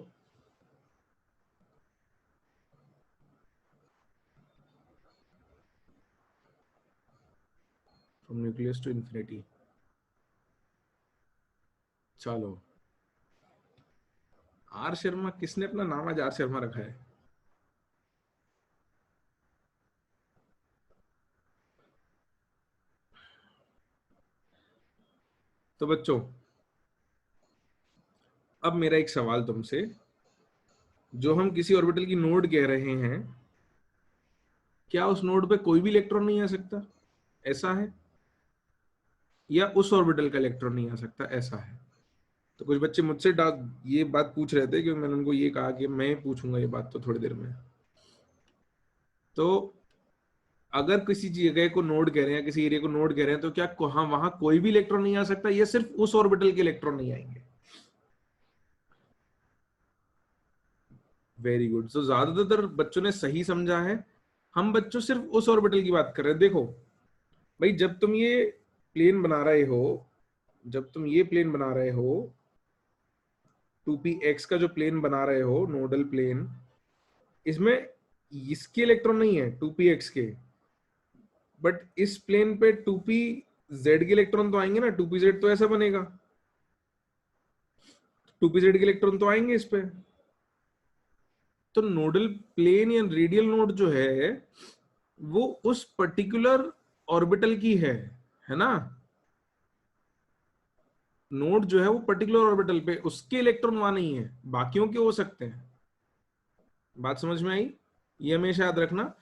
Speaker 1: From nucleus to infinity. चलो, आर शर्मा, किसने अपना नाम आज आर शर्मा रखा है? तो बच्चों, अब मेरा एक सवाल तुमसे, जो हम किसी ऑर्बिटल की नोड कह रहे हैं, क्या उस नोड पे कोई भी इलेक्ट्रॉन नहीं आ सकता, ऐसा है, या उस ऑर्बिटल का इलेक्ट्रॉन नहीं आ सकता, ऐसा है। तो कुछ बच्चे मुझसे ये बात पूछ रहे थे, क्योंकि मैंने उनको ये कहा कि मैं पूछूंगा ये बात तो थोड़ी देर में। तो अगर किसी जगह को नोड कह रहे हैं, किसी एरिया को नोड कह रहे हैं, तो क्या वहां कोई भी इलेक्ट्रॉन नहीं आ सकता, या सिर्फ उस ऑर्बिटल के इलेक्ट्रॉन नहीं आएंगे? Very good. तो ज्यादातर बच्चों ने सही समझा है। हम बच्चों सिर्फ उस ऑर्बिटल की बात कर रहे हैं। देखो भाई, जब तुम ये प्लेन बना रहे हो, जब तुम ये प्लेन बना रहे हो, 2px का जो प्लेन बना रहे हो, नोडल प्लेन, इसमें इसके इलेक्ट्रॉन नहीं है 2px के, बट इस प्लेन पे 2pz के इलेक्ट्रॉन तो आएंगे ना, 2pz तो ऐसा बनेगा, 2pz के इलेक्ट्रॉन तो आएंगे इस पे। तो नोडल प्लेन या रेडियल नोड जो है वो उस पर्टिकुलर ऑर्बिटल की है ना। नोड जो है वो पर्टिकुलर ऑर्बिटल पे, उसके इलेक्ट्रॉन वहां नहीं है, बाकियों के हो सकते हैं। बात समझ में आई? ये हमेशा याद रखना,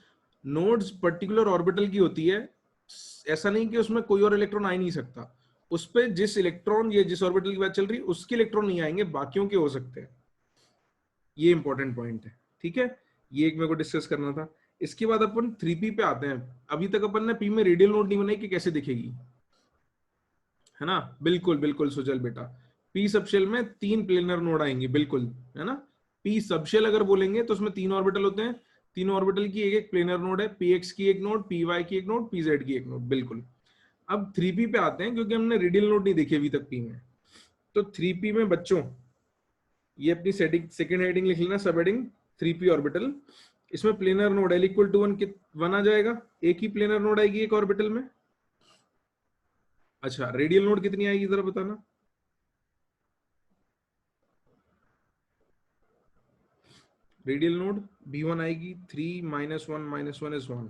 Speaker 1: नोड्स पर्टिकुलर ऑर्बिटल की होती है, ऐसा नहीं कि उसमें कोई और इलेक्ट्रॉन आ ही नहीं सकता। उस पे जिस इलेक्ट्रॉन, ये जिस ऑर्बिटल की बात चल रही है, उसके इलेक्ट्रॉन नहीं आएंगे, बाकियों के हो सकते हैं। ये इंपॉर्टेंट पॉइंट है, ठीक है। ये एक मेरे को डिस्कस करना था। इसके बाद अपन 3p पे आते हैं। अभी तक अपन ने पी में रेडियल नोड नहीं बनाई कि कैसे दिखेगी, है ना। बिल्कुल बिल्कुल सुजल बेटा, पी सबशेल में 3 प्लेनर नोड आएंगे, बिल्कुल, है ना। पी सबशेल अगर बोलेंगे तो उसमें 3 ऑर्बिटल होते हैं, 3 ऑर्बिटल की एक एक प्लेनर नोड है, px की एक नोड, py की एक नोड, pz की एक नोड, बिल्कुल। अब 3p पे आते हैं, क्योंकि हमने रेडियल नोड नहीं देखी अभी तक पी में। तो 3p में बच्चों, ये अपनी सेटिंग सेकंड हेडिंग लिख लेना, सब हेडिंग 3p ऑर्बिटल। इसमें planar node L equal to 1 आ जाएगा, एक ही प्लेनर नोड आएगी एक ऑर्बिटल में। अच्छा, रेडियल नोड कितनी आएगी जरा बताना। रेडियल नोड b1 आएगी, 3 -1 इज 1।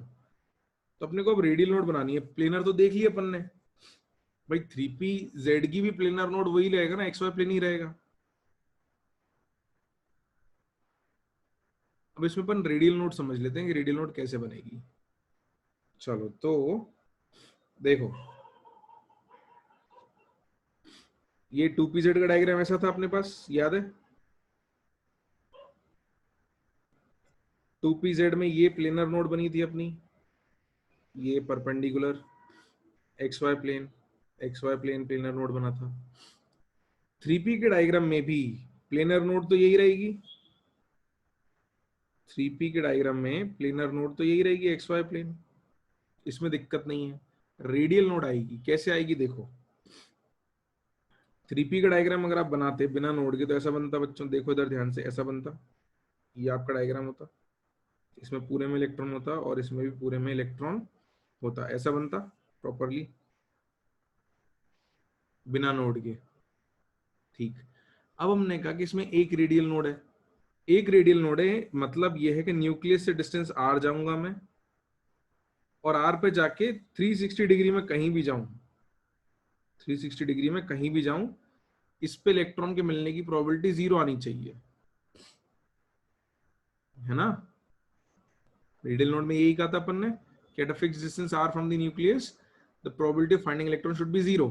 Speaker 1: तो अपने को अब रेडियल नोड बनानी है। प्लेनर तो देख लिया अपन ने भाई, 3pz की भी प्लेनर नोड वही रहेगा ना, xy प्लेन ही रहेगा। अब इसमें अपन रेडियल नोड समझ लेते हैं कि रेडियल नोड कैसे बनेगी। चलो तो देखो, ये 2pz का डायग्राम ऐसा था अपने पास, याद है। 2pz में ये प्लेनर नोड बनी थी अपनी, ये perpendicular xy plane, xy plane planar node बना था। 3p के डायग्राम में भी प्लेनर नोड तो यही रहेगी, 3p के डायग्राम में प्लेनर नोड तो यही रहेगी, xy प्लेन, इसमें दिक्कत नहीं है। रेडियल नोड आएगी, कैसे आएगी देखो। 3p का डायग्राम अगर आप बनाते बिना नोड के तो ऐसा बनता बच्चों, देखो इधर ध्यान से, ऐसा बनता, ये आपका डायग्राम होता, इसमें पूरे में इलेक्ट्रॉन होता और इसमें भी पूरे में इलेक्ट्रॉन होता, ऐसा बनता प्रॉपरली बिना नोड के। ठीक, अब हमने कहा कि इसमें एक रेडियल नोड है, एक रेडियल नोड है, मतलब यह है कि न्यूक्लियस से डिस्टेंस r जाऊंगा मैं, और r पे जाके 360 डिग्री में कहीं भी जाऊं, 360 डिग्री में कहीं भी जाऊं, इस पे इलेक्ट्रॉन के मिलने की प्रोबेबिलिटी 0 आनी चाहिए, है ना। रेडियल नोड में यही कहा था अपन ने कि at a fixed distance r from the nucleus the probability of finding electron should be 0।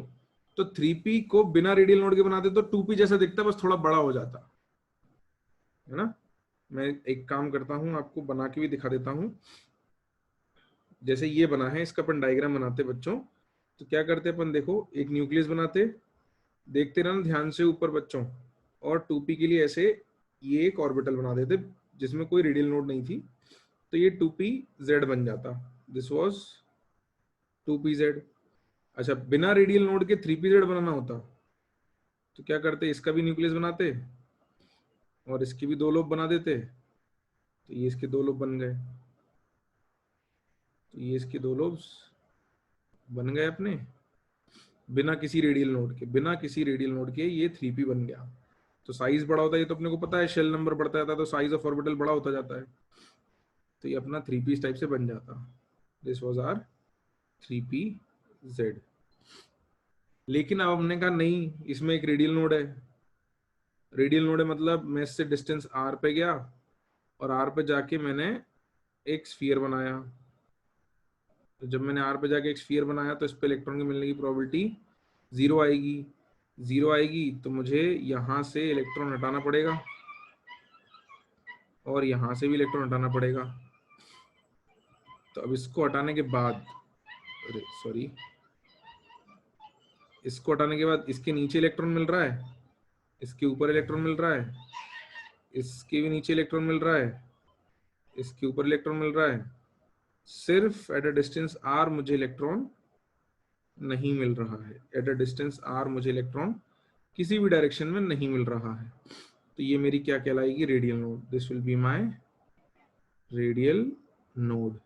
Speaker 1: तो 3p को बिना रेडियल नोड के बनाते तो 2p जैसा दिखता, बस थोड़ा बड़ा हो जाता, है ना। मैं एक काम करता हूं, आपको बना के भी दिखा देता हूं। जैसे ये बना है, इसका अपन डायग्राम बनाते बच्चों। तो क्या करते अपन, देखो एक न्यूक्लियस बनाते, देखते रहना ध्यान से ऊपर बच्चों, और 2p के लिए ऐसे ये एक ऑर्बिटल बना देते जिसमें कोई रेडियल नोड नहीं थी, तो ये 2pz बन जाता, दिस वाज 2pz। अच्छा, बिना रेडियल नोड के 3pz बनाना होता तो क्या करते, इसका भी न्यूक्लियस बनाते और इसके भी 2 लोब बना देते, तो ये इसके 2 लोब बन गए, तो ये इसके 2 लोब्स बन गए अपने, बिना किसी रेडियल नोड के, बिना किसी रेडियल नोड के ये 3p बन गया। तो साइज बड़ा होता है, ये तो अपने को पता है, शेल नंबर बढ़ता जाता है तो साइज ऑफ ऑर्बिटल बड़ा होता जाता है, तो ये अपना 3p इस टाइप से बन जाता। This was our 3pz। लेकिन अब हमने कहा नहीं, इसमें एक रेडियल नोड है, रेडियल नोड है मतलब मैं इससे डिस्टेंस r पे गया और r पे जाके मैंने एक स्फीयर बनाया, तो जब मैंने R पे जाके एक स्फीयर बनाया तो इस पे इलेक्ट्रॉन के मिलने की प्रोबेबिलिटी 0 आएगी। 0 आएगी तो मुझे यहाँ से इलेक्ट्रॉन हटाना पड़ेगा और यहाँ से भी इलेक्ट्रॉन हटाना पड़ेगा। तो अब इसको हटाने के बाद, अरे सॉरी, इसको हटाने के बाद इसके नीचे इलेक्ट्रॉन मिल रहा है, इसके ऊपर इलेक्ट्रॉन मिल रहा है, इसके भी नीचे इलेक्ट्रॉन मिल रहा है, इसके ऊपर इलेक्ट्रॉन मिल रहा है। सिर्फ एट अ डिस्टेंस r मुझे इलेक्ट्रॉन नहीं मिल रहा है। एट अ डिस्टेंस r मुझे इलेक्ट्रॉन किसी भी डायरेक्शन में नहीं मिल रहा है। तो ये मेरी क्या कहलाएगी? Radial node. This will be my radial node.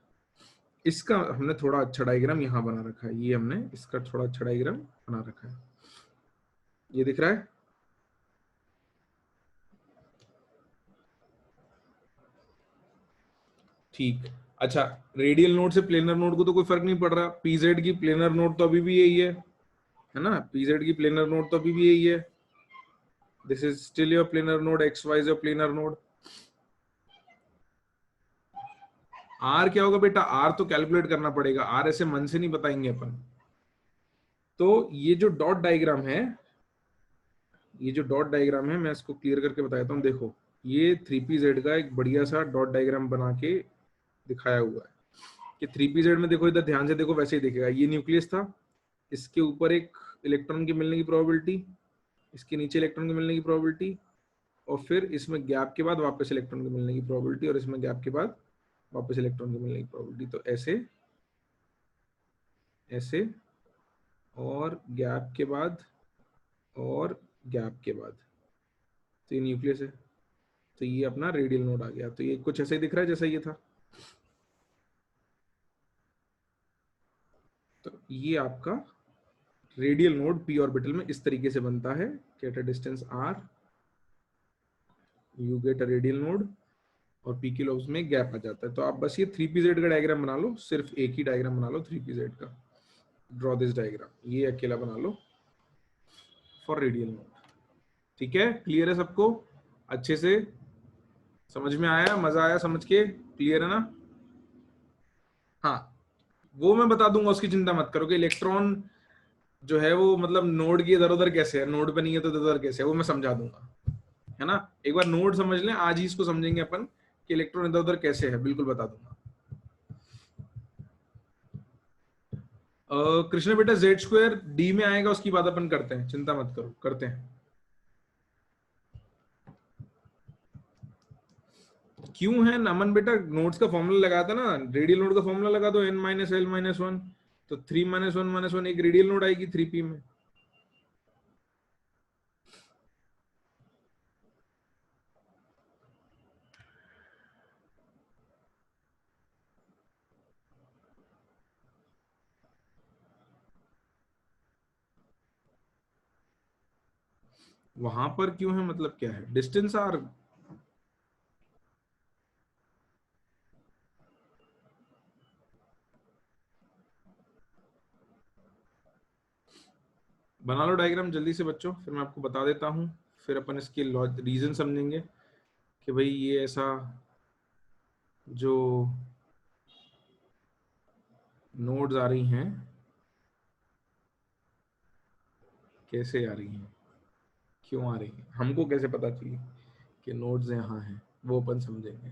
Speaker 1: इसका हमने थोड़ा अच्छा डायग्राम यहाँ बना रखा है, ये हमने इसका थोड़ा अच्छा डायग्राम बना रखा है, ये दिख रहा है। ठीक, अच्छा, रेडियल नोड से प्लेनर नोड को तो कोई फर्क नहीं पड़ रहा। पीजेड की प्लेनर नोड तो अभी भी यही है ना? पीजेड की प्लेनर नोड तो अभी भी यही है। This is still your planar node, x y is your planar node. R क्या होगा बेटा? आर तो कैलकुलेट करना पड़ेगा, आर ऐसे मन से नहीं बताएंगे अपन। तो ये जो डॉट डायग्राम है, ये जो डॉट डायग्राम है, मैं इसको क्लियर करके बताता हूँ। देखो, ये 3pz का एक बढ़िया सा डॉट डायग्राम बना के दिखाया हुआ है कि 3pz में देखो, इधर ध्यान से देखो, वैसे ही दिखेगा। ये न्यूक्लियस था, इसके ऊपर एक इलेक्ट्रॉन के मिलने की प्रोबेबिलिटी, इसके नीचे इलेक्ट्रॉन के मिलने की प्रोबेबिलिटी, और फिर इसमें गैप के बाद वापस इलेक्ट्रॉन के मिलने की प्रोबेबिलिटी, और इसमें गैप के बाद वापस इलेक्ट्रॉन के मिलने की प्रोबेबिलिटी। तो ऐसे ऐसे, और गैप के बाद, और गैप के बाद, तो ये न्यूक्लियस है। तो ये अपना रेडियल नोड आ गया। तो ये कुछ ऐसे ही दिख रहा है जैसा ये था। तो ये आपका रेडियल नोड पी ऑर्बिटल में इस तरीके से बनता है कि at a distance r you get a radial node, और पी के लोब्स में गैप आ जाता है। तो आप बस ये 3pz का डायग्राम बना लो, सिर्फ एक ही डायग्राम बना लो 3pz का। ड्रॉ दिस डायग्राम, ये अकेला बना लो फॉर रेडियल नोड। ठीक है, क्लियर है सबको? अच्छे से समझ में आया? मजा आया समझ के? क्लियर है ना? हाँ, वो मैं बता दूंगा, उसकी चिंता मत करो कि इलेक्ट्रॉन जो है वो मतलब नोड की इधर उधर कैसे है, नोड पे नहीं है तो इधर उधर कैसे है, वो मैं समझा दूंगा, है ना? एक बार नोड समझ लें, आज ही इसको समझेंगे अपन कि इलेक्ट्रॉन इधर उधर कैसे है, बिल्कुल बता दूंगा। कृष्ण बेटा, जेड स्क्वायर डी में आएगा, उसकी बात अपन करते हैं, चिंता मत करो, करते हैं। क्यों है नमन बेटा? नोड्स का फॉर्मूला लगाया था ना, रेडियल नोड का फॉर्मूला लगा दो, n minus L minus one, तो 3 माइनस वन एक रेडियल नोड आएगी 3p में। वहां पर क्यों है, मतलब क्या है? डिस्टेंस आर, बना लो डायग्राम जल्दी से बच्चों, फिर मैं आपको बता देता हूँ। फिर अपन इसके रीजन समझेंगे कि भाई ये ऐसा जो नोड्स आ रही हैं कैसे आ रही हैं, क्यों आ रही हैं, हमको कैसे पता चली कि नोड्स यहाँ हैं, वो अपन समझेंगे।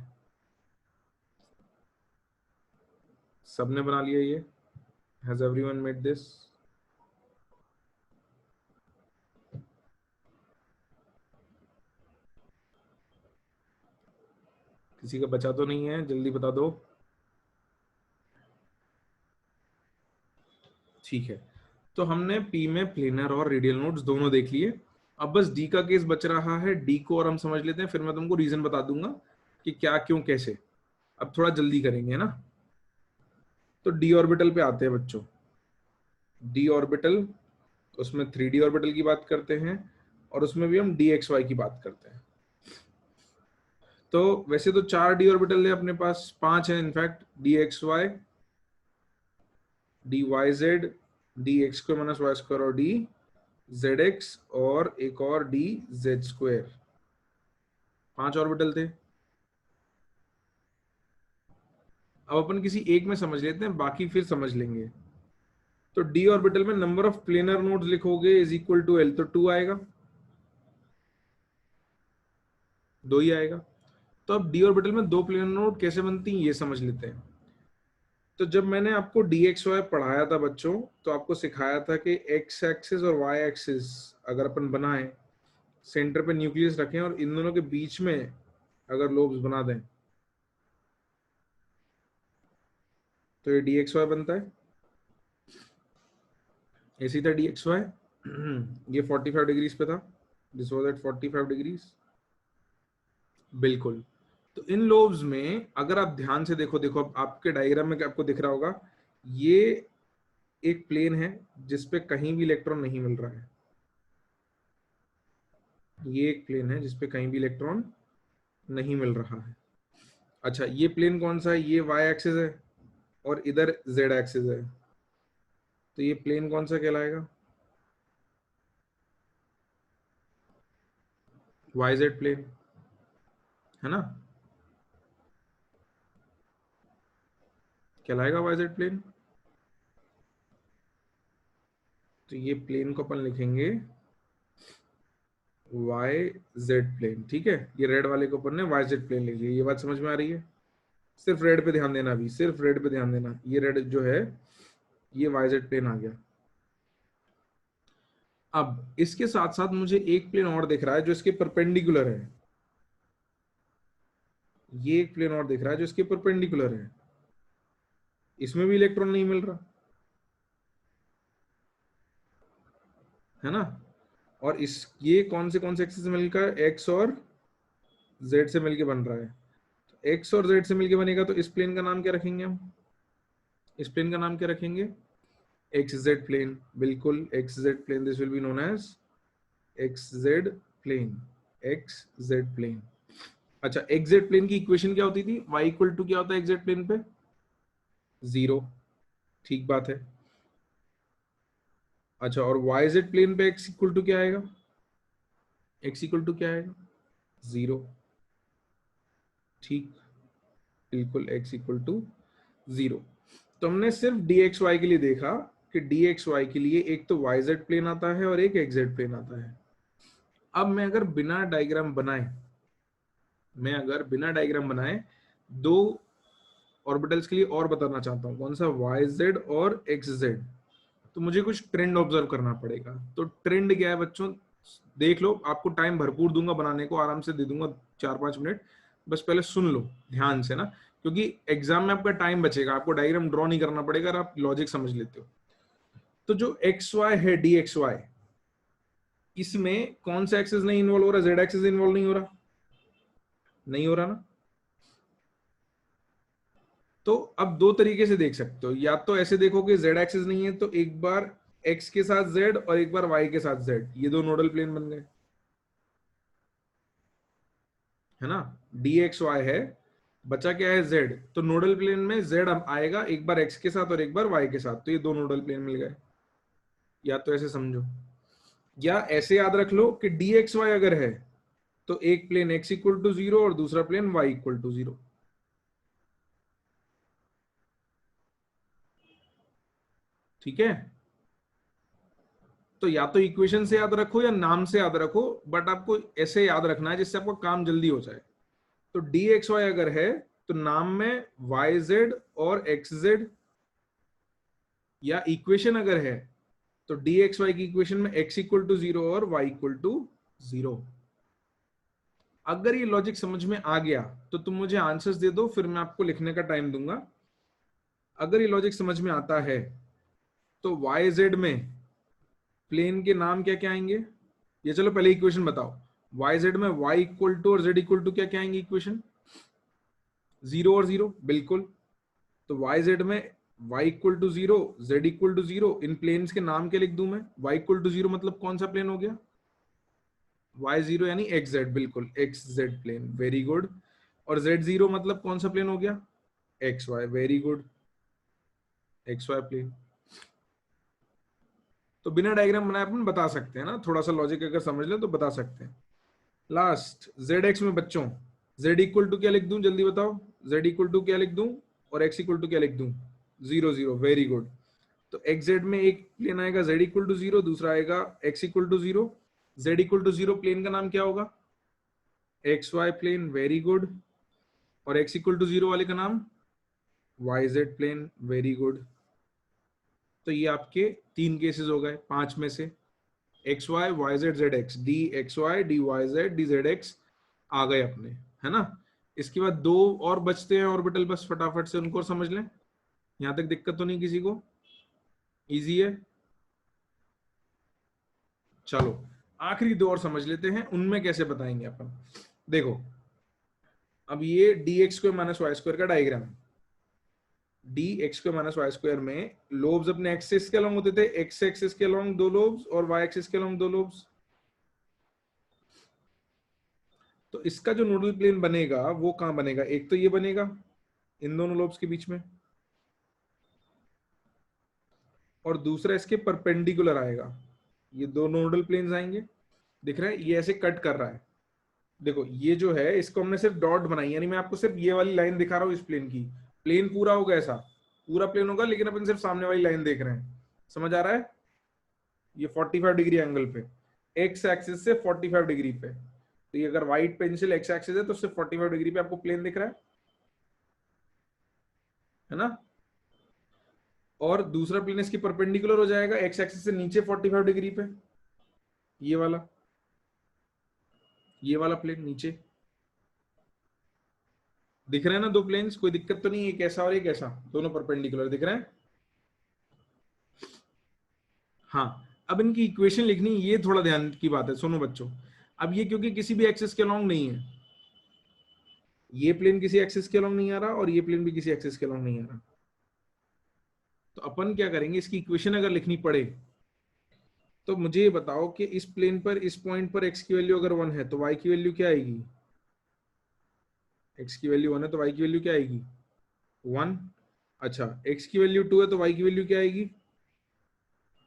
Speaker 1: सबने बना लिया ये? Has everyone made this? किसी का बचा तो नहीं है? जल्दी बता दो। ठीक है, तो हमने पी में प्लेनर और रेडियल नोड्स दोनों देख लिए। अब बस डी का केस बच रहा है, डी को और हम समझ लेते हैं, फिर मैं तुमको रीजन बता दूंगा कि क्या क्यों कैसे। अब थोड़ा जल्दी करेंगे ना। तो डी ऑर्बिटल पे आते हैं बच्चों। डी ऑर्बिटल, उसमें 3d ऑर्बिटल की बात करते हैं, और उसमें भी हम डी एक्स वाई की बात करते हैं। तो वैसे तो 4 डी ऑर्बिटल है अपने पास, 5 है in fact, d x Y, D Y Z, d x square minus Y square, और डी जेड एक्स, और एक और डी जेड स्क्वायर। 5 ऑर्बिटल थे। अब अपन किसी एक में समझ लेते हैं, बाकी फिर समझ लेंगे। तो डी ऑर्बिटल में नंबर ऑफ प्लेनर नोड्स लिखोगे इज इक्वल टू एल, तो 2 आएगा, 2 ही आएगा। तो अब डी ऑर्बिटल में 2 प्लेनर नोड कैसे बनती हैं ये समझ लेते हैं। तो जब मैंने आपको डी एक्स वाई पढ़ाया था बच्चों, तो आपको सिखाया था कि एक्स एक्सिस और वाई एक्सिस अगर अपन बनाएं, सेंटर पे न्यूक्लियस रखें और इन दोनों के बीच में अगर लोब्स बना दें, तो ये डी एक्स वाई बनता है। ऐसी था डी एक्स वाई। ये 45 डिग्रीज पे था, दिस वाज एट 45 डिग्रीज, बिल्कुल। तो इन लोब्स में अगर आप ध्यान से देखो, देखो अब आपके डायग्राम में आपको दिख रहा होगा, ये एक प्लेन है जिसपे कहीं भी इलेक्ट्रॉन नहीं मिल रहा है। ये एक प्लेन है जिसपे कहीं भी इलेक्ट्रॉन नहीं मिल रहा है। अच्छा, ये प्लेन कौन सा है? ये वाई एक्सिस है और इधर जेड एक्सिस है। तो ये प्लेन कौन सा कहलाएगा? वाई जेड प्लेन, है ना, कहलाएगा वाई जेड प्लेन। तो ये प्लेन को अपन लिखेंगे वाई जेड प्लेन, ठीक है। ये रेड वाले को अपन ने वाई जेड प्लेन लिख लिया। ये बात समझ में आ रही है? सिर्फ रेड पे ध्यान देना, अभी सिर्फ रेड पे ध्यान देना। ये रेड जो है ये वाई जेड प्लेन आ गया। अब इसके साथ साथ मुझे एक प्लेन और दिख रहा है जो इसके परपेंडिकुलर है। ये एक प्लेन और दिख रहा है जो इसके परपेंडिकुलर है, इसमें भी इलेक्ट्रॉन नहीं मिल रहा, है ना। और इस ये कौन से एक्सिस से मिलकर, एक्स और जेड से मिलकर बन रहा है। तो एक्स और जेड से मिलकर बनेगा, तो इस प्लेन का नाम क्या रखेंगे हम? इस प्लेन का नाम क्या रखेंगे? एक्स जेड प्लेन, बिल्कुल x z plane. This will be known as x z plane, x z plane. अच्छा, एक्स जेड प्लेन की इक्वेशन क्या होती थी? y इक्वल टू क्या होता है एक्स जेड प्लेन पे? 0, ठीक बात है। अच्छा, और वाई जेड प्लेन पे x इक्वल टू क्या आएगा? x इक्वल टू क्या आएगा? 0, ठीक, बिल्कुल x इक्वल टू 0। तो हमने सिर्फ dxy के लिए देखा कि dxy के लिए एक तो yz प्लेन आता है और एक xz प्लेन आता है। अब मैं अगर बिना डायग्राम बनाए दो ऑर्बिटल्स के लिए और बताना चाहता हूं, कौन सा? yz और xz। तो मुझे कुछ ट्रेंड ऑब्जर्व करना पड़ेगा। तो ट्रेंड क्या है बच्चों? देख लो, आपको टाइम भरपूर दूंगा बनाने को, आराम से दे दूंगा 4-5 मिनट, बस पहले सुन लो ध्यान से ना, क्योंकि एग्जाम में आपका टाइम बचेगा, आपको डायग्राम ड्रॉ नहीं करना पड़ेगा और आप लॉजिक समझ लेते हो। तो जो एक्स वाई है, डी एक्स वाई, इसमें कौन सा एक्सिस नहीं इन्वॉल्व हो रहा? जेड एक्सिस इन्वॉल्व नहीं हो रहा, नहीं हो रहा ना। तो अब दो तरीके से देख सकते हो, या तो ऐसे देखो कि जेड एक्सिस नहीं है, तो एक बार एक्स के साथ जेड और एक बार वाई के साथ जेड, ये दो नोडल प्लेन बन गए, है ना। डी एक्स वाई है, बचा क्या है? जेड। तो नोडल प्लेन में जेड आएगा एक बार एक्स के साथ और एक बार वाई के साथ, तो ये दो नोडल प्लेन मिल गए। या तो ऐसे समझो, या ऐसे याद रख लो कि डी एक्स वाई अगर है तो एक प्लेन एक्स इक्वल टू 0 और दूसरा प्लेन वाई इक्वल टू 0, ठीक है। तो या तो इक्वेशन से याद रखो या नाम से याद रखो, बट आपको ऐसे याद रखना है जिससे आपका काम जल्दी हो जाए। तो डी एक्स वाई अगर है तो नाम में वाई जेड और एक्स जेड, या इक्वेशन अगर है तो डी एक्स वाई की इक्वेशन में एक्स इक्वल टू 0 और वाई इक्वल टू 0। अगर ये लॉजिक समझ में आ गया तो तुम मुझे आंसर्स दे दो, फिर मैं आपको लिखने का टाइम दूंगा। अगर ये लॉजिक समझ में आता है तो वाई जेड में प्लेन के नाम क्या क्या आएंगे? ये चलो पहले इक्वेशन बताओ। वाई जेड में वाई इक्वल टू और जेड इक्वल टू क्या क्या आएंगे इक्वेशन? 0 और 0, बिल्कुल। तो वाई जेड में y equal to 0, z equal to 0, इन प्लेन्स के नाम क्या लिख दूं मैं? y इक्वल टू 0 मतलब कौन सा प्लेन हो गया? y0 यानी xz, बिल्कुल xz प्लेन, वेरी गुड। और z0 मतलब कौन सा प्लेन हो गया? xy, very good, xy plane. तो बिना डायग्राम बनाए अपन बता सकते हैं ना, थोड़ा सा लॉजिक अगर समझ ले तो बता सकते हैं। लास्ट zx में बच्चों z इक्वल टू क्या लिख दूं, जल्दी बताओ। z इक्वल टू क्या लिख दूं? और x इक्वल टू क्या लिख दूं, 0 0। Very good. तो एक्स जेड में एक प्लेन आएगा z इक्वल टू 0, दूसरा आएगा x equal to 0। z equal to 0 plane का नाम क्या होगा, x y plane. Very good. और x इक्वल टू 0 वाले का नाम y z plane. Very good. तो ये आपके 3 केसेस हो गए 5 में से। X Y Y Z Z X, D x Y D Y Z D Z X आ गए अपने, है ना। इसके बाद 2 और बचते हैं ऑर्बिटल, बस फटाफट से उनको समझ लें। यहां तक दिक्कत तो नहीं किसी को, इजी है। चलो आखिरी 2 और समझ लेते हैं, उनमें कैसे बताएंगे अपन। देखो अब ये D x square minus Y square का diagram. D x square minus Y square में लोब्स अपने एक्सिस के अलोंग होते थे, एक्स एक्सिस के अलोंग 2 लोब्स और वाई एक्सिस के अलोंग 2 लोब्स। तो इसका जो नोडल प्लेन बनेगा वो कहां बनेगा, एक तो ये बनेगा इन दोनों लोब्स के बीच में, और दूसरा इसके परपेंडिकुलर आएगा। ये 2 नोडल प्लेन्स आएंगे, दिख रहा है, ये ऐसे कट कर रहा है। देखो ये जो है इसको हमने सिर्फ डॉट बनाई, यानी मैं आपको सिर्फ ये वाली लाइन दिखा रहा हूँ इस प्लेन की। प्लेन पूरा होगा ऐसा, पूरा प्लेन होगा, लेकिन अपन सिर्फ सामने वाली लाइन देख रहे हैं। समझ आ रहा है, ये 45 डिग्री एंगल पे, एक्स एक्सिस से 45 डिग्री पे। तो ये अगर व्हाइट पेंसिल एक्स एक्सिस है तो सिर्फ 45 डिग्री पे आपको प्लेन दिख रहा है ना। और दूसरा प्लेन इसकी परपेंडिकुलर हो जाएगा एक्स एक्सिस से नीचे 45 डिग्री पे, ये वाला प्लेन नीचे। दिख रहे हैं ना 2 प्लेन्स, कोई दिक्कत तो नहीं है, एक ऐसा और एक ऐसा, दोनों परपेंडिकुलर दिख रहे हैं। हाँ, अब इनकी इक्वेशन लिखनी, ये थोड़ा ध्यान की बात है, सुनो बच्चों। अब ये क्योंकि किसी भी एक्सिस के अलोंग नहीं है, ये प्लेन किसी एक्सिस के अलोंग नहीं आ रहा और ये प्लेन भी किसी एक्सिस के अलोंग नहीं आ रहा, तो अपन क्या करेंगे, इसकी इक्वेशन अगर लिखनी पड़े तो मुझे ये बताओ कि इस प्लेन पर इस पॉइंट पर x की वैल्यू अगर 1 है तो y की वैल्यू क्या आएगी। x की वैल्यू 1 है तो y की वैल्यू क्या आएगी, 1। अच्छा, x की वैल्यू 2 है तो y की वैल्यू क्या आएगी,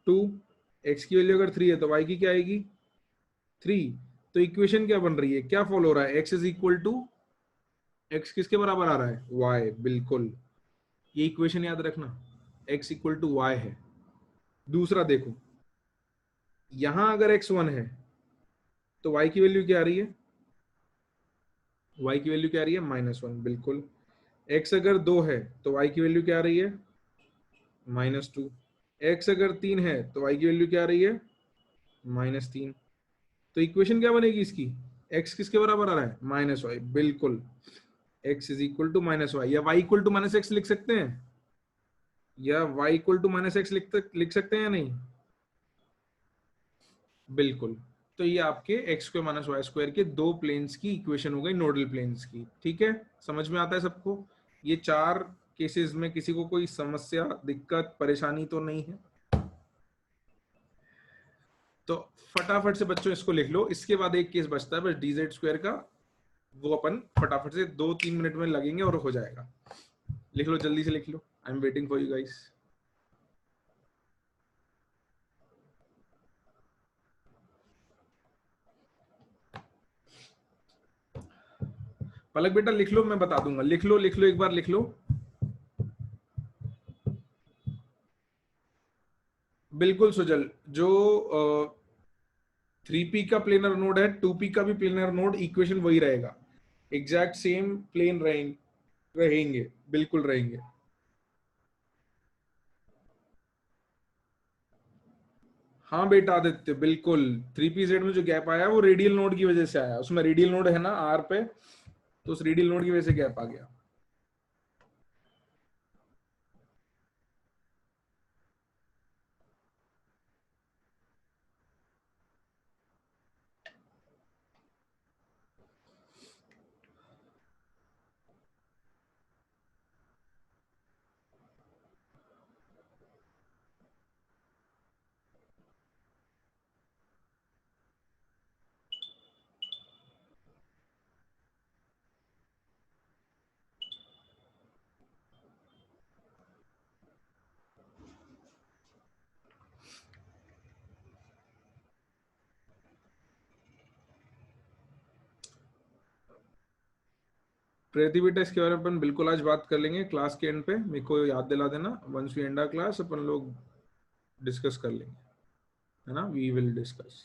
Speaker 1: 2। x की वैल्यू अगर 3 है तो y की क्या आएगी, 3। तो इक्वेशन क्या बन रही है, क्या फॉलो हो रहा है, x is equal to, x किसके बराबर आ रहा है, y। बिल्कुल, ये इक्वेशन याद रखना, x इक्वल टू y है। दूसरा देखो, यहां अगर x 1 है तो y की वैल्यू क्या आ रही है, y की वैल्यू क्या आ रही है, -1। बिल्कुल। x अगर 2 है तो y की वैल्यू क्या आ रही है, -2। x अगर 3 है तो y की वैल्यू क्या आ रही है, -3। तो इक्वेशन क्या बनेगी इसकी, x किसके बराबर आ रहा है, -y। बिल्कुल, x is equal to -y, या y इक्वल टू -x लिख सकते हैं, या y इक्वल टू -x लिख सकते हैं या नहीं, बिल्कुल। तो ये आपके x square minus Y square के 2 प्लेन्स की इक्वेशन हो गई, नोडल प्लेन्स की। ठीक है, समझ में आता है सबको। ये 4 केसेस में किसी को कोई समस्या दिक्कत परेशानी तो नहीं है। तो फटाफट से बच्चों इसको लिख लो, इसके बाद एक केस बचता है बस dz स्क्वायर का, वो अपन फटाफट से 2-3 मिनट में लगेंगे और हो जाएगा। लिख लो, जल्दी से लिख लो, I am waiting for you guys. Palak बेटा लिख लो, मैं बता दूंगा, लिख लो लिख लो, एक बार लिख लो। बिल्कुल सुजल, जो 3p का प्लेनर नोड है 2p का भी प्लेनर नोड, इक्वेशन वही रहेगा, एग्जैक्ट सेम प्लेन रहेंगे, बिल्कुल रहेंगे। हाँ बेटा आदित्य, बिल्कुल 3pz में जो गैप आया वो रेडियल नोड की वजह से आया, उसमें रेडियल नोड है ना आर पे, तो उस रेडियल नोड की वजह से गैप आ गया। प्रीति बेटा इसके बारे में अपन बिल्कुल आज बात कर लेंगे क्लास के एंड पे, मेरे को याद दिला देना, once we end our class अपन लोग डिस्कस कर लेंगे, है ना, वी विल डिस्कस।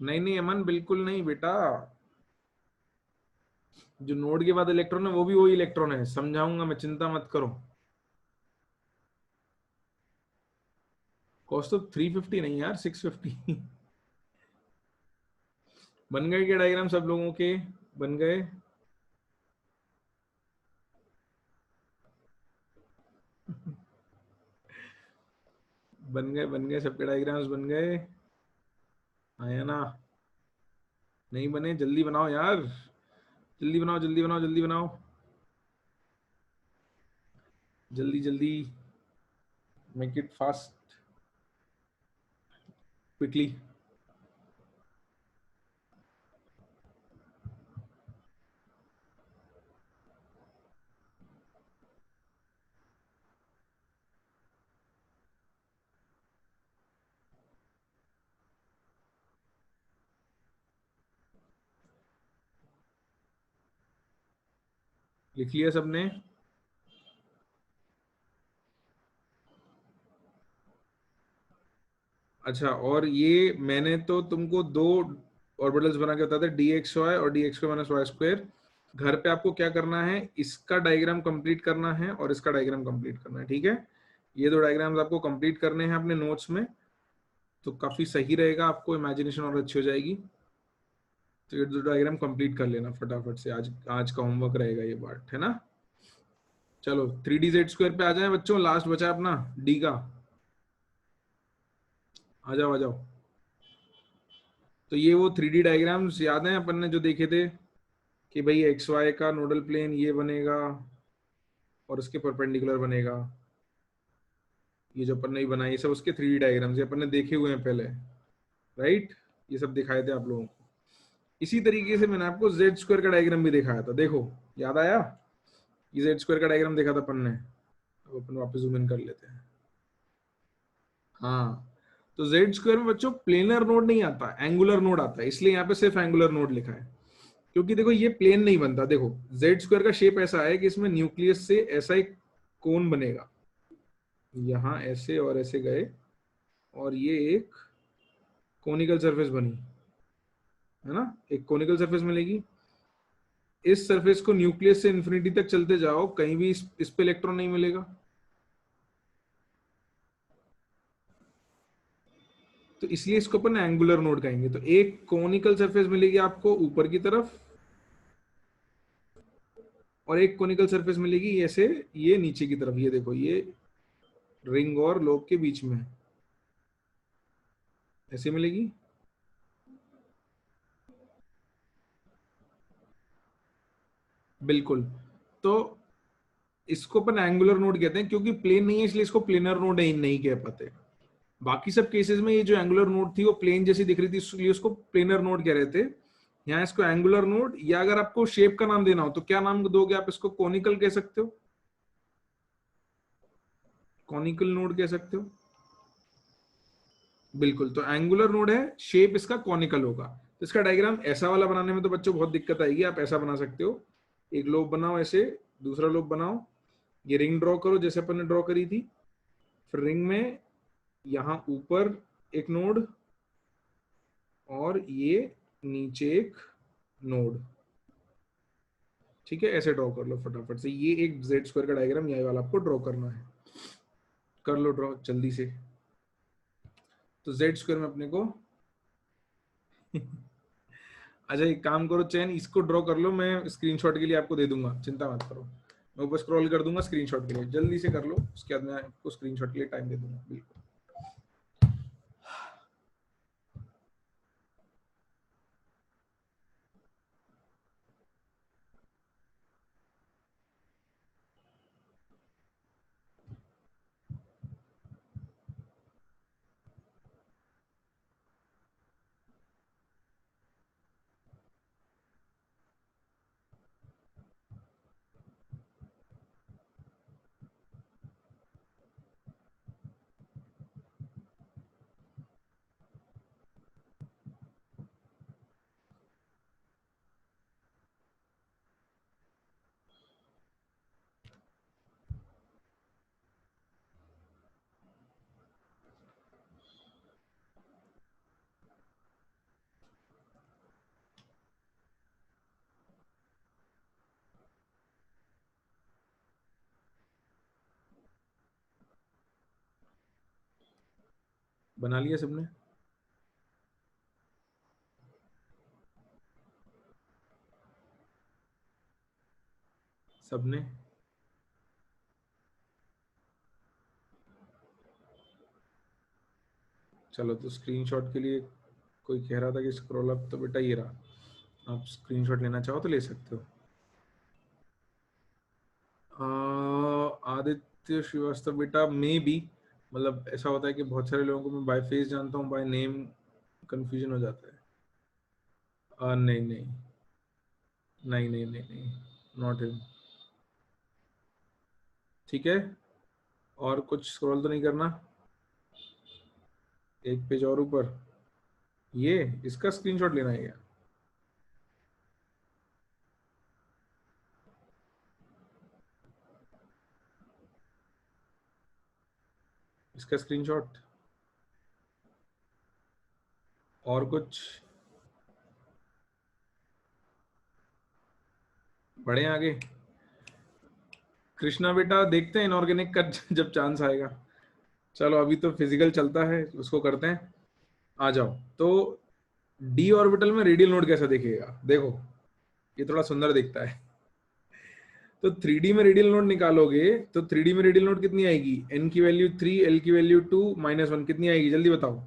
Speaker 1: नहीं नहीं अमन, बिल्कुल नहीं बेटा, जो नोड के बाद इलेक्ट्रॉन है वो भी वही इलेक्ट्रॉन है, समझाऊंगा मैं, चिंता मत करो। कॉस्ट तो 350 नहीं यार, 650। बन गए क्या डायग्राम सब लोगों के? बन गए? बन गए सबके डायग्राम्स बन गए? आया ना? नहीं बने? जल्दी बनाओ यार, जल्दी बनाओ जल्दी बनाओ जल्दी बनाओ, जल्दी जल्दी, मेक इट फास्ट, क्विकली। लिख लिया सबने? अच्छा, और ये मैंने तो तुमको दो ऑर्बिटल्स बना के बताया था, डी एक्स वाई और d x y minus Y square. घर पे आपको क्या करना है, इसका डायग्राम कंप्लीट करना है और इसका डायग्राम कंप्लीट करना है, ठीक है? ये दो डायग्राम्स आपको कंप्लीट करने हैं अपने नोट्स में, तो काफी सही रहेगा, आपको इमेजिनेशन और अच्छी हो जाएगी। तो ये दो डायग्राम कंप्लीट कर लेना फटाफट से, आज आज का होमवर्क रहेगा ये पार्ट, है ना? चलो 3D Z² पे आ जाए बच्चों, लास्ट बचा अपना डी का। आ जाओ आ जाओ। तो ये वो 3D डायग्राम्स याद हैं अपन ने जो देखे थे, कि भाई एक्स वाई का नोडल प्लेन ये बनेगा और उसके परपेंडिकुलर बनेगा, ये जो अपन ने बनाई, ये सब उसके 3D डायग्राम्स, ये अपन ने देखे हुए हैं पहले, राइट? ये सब दिखाए थे आप लोगों को। इसी तरीके से मैंने आपको Z² का डायग्राम भी दिखाया था, देखो याद आया? ये Z² का डायग्राम देखा था अपन ने, अब अपन वापस जूम इन कर लेते हैं। हाँ, तो Z² में बच्चों प्लेनर नोड नहीं आता, एंगुलर नोड आता है, इसलिए यहाँ पे सिर्फ एंगुलर नोड लिखा है, क्योंकि देखो ये प्लेन नहीं बनता। देखो Z² का शेप ऐसा है कि इसमें न्यूक्लियस से ऐसा एक कोन बनेगा, यहाँ ऐसे और ऐसे गए, और ये एक कोनिकल सरफेस बनी, है ना, एक कोनिकल सरफेस मिलेगी। इस सरफेस को न्यूक्लियस से इंफिनिटी तक चलते जाओ, कहीं भी इस पे इलेक्ट्रॉन नहीं मिलेगा, तो इसलिए इसको अपन एंगुलर नोड कहेंगे। तो एक कोनिकल सरफेस मिलेगी आपको ऊपर की तरफ, और एक कोनिकल सरफेस मिलेगी ऐसे ये नीचे की तरफ, ये देखो ये रिंग और लोब के बीच में ऐसे मिलेगी। बिल्कुल। तो इसको अपन एंगुलर नोड कहते हैं, क्योंकि प्लेन नहीं है इसलिए इसको प्लेनर नोड नहीं कह पाते। बाकी सब केसेस में ये जो एंगुलर नोड थी वो प्लेन जैसी दिख रही थी, इसलिए उसको प्लेनर नोड कह रहे थे। यहाँ इसको एंगुलर नोड, या अगर आपको शेप का नाम देना हो तो क्या नाम दोगे आप इसको? कॉनिकल कह सकते हो, कॉनिकल नोड कह सकते हो। बिल्कुल, तो एंगुलर नोड है, शेप इसका कॉनिकल होगा। तो इसका डायग्राम ऐसा वाला बनाने में तो बच्चों बहुत दिक्कत आएगी, आप ऐसा बना सकते हो, एक लोब बनाओ ऐसे, दूसरा लोब बनाओ, ये रिंग ड्रॉ करो जैसे अपन ने ड्रॉ करी थी, फिर रिंग में यहाँ ऊपर एक नोड और ये नीचे एक नोड, ठीक है? ऐसे ड्रॉ कर लो फटाफट से, ये एक Z² का डायग्राम ये वाला आपको ड्रॉ करना है, कर लो ड्रॉ जल्दी से। तो Z² में अपने को अच्छा एक काम करो चैन, इसको ड्रॉ कर लो, मैं स्क्रीनशॉट के लिए आपको दे दूंगा, चिंता मत करो, मैं ऊपर स्क्रॉल कर दूंगा स्क्रीनशॉट के लिए, जल्दी से कर लो, उसके बाद मैं आपको स्क्रीनशॉट के लिए टाइम दे दूंगा, बिल्कुल। बना लिया सबने? सबने? चलो, तो स्क्रीनशॉट के लिए कोई कह रहा था कि स्क्रॉल अप, तो बेटा ये रहा, आप स्क्रीनशॉट लेना चाहो तो ले सकते हो। आदित्य श्रीवास्तव बेटा, मे बी, मतलब ऐसा होता है कि बहुत सारे लोगों को मैं बाय फेस जानता हूँ, बाय नेम कंफ्यूजन हो जाता है। नहीं नहीं नहीं नहीं नहीं नहीं, नॉट हिम। ठीक है, और कुछ स्क्रॉल तो नहीं करना, एक पेज और ऊपर। ये इसका स्क्रीनशॉट लेना है क्या? इसका स्क्रीनशॉट, और कुछ? बढ़े आगे। कृष्णा बेटा, देखते हैं इनऑर्गेनिक का जब चांस आएगा। चलो, अभी तो फिजिकल चलता है, उसको करते हैं। आ जाओ। तो डी ऑर्बिटल में रेडियल नोड कैसा दिखेगा, देखो, ये थोड़ा सुंदर दिखता है। तो थ्री डी में रेडियल नोड निकालोगे तो थ्री डी में रेडियल नोड कितनी आएगी? एन की वैल्यू 3, एल की वैल्यू 2, -1, कितनी आएगी जल्दी बताओ?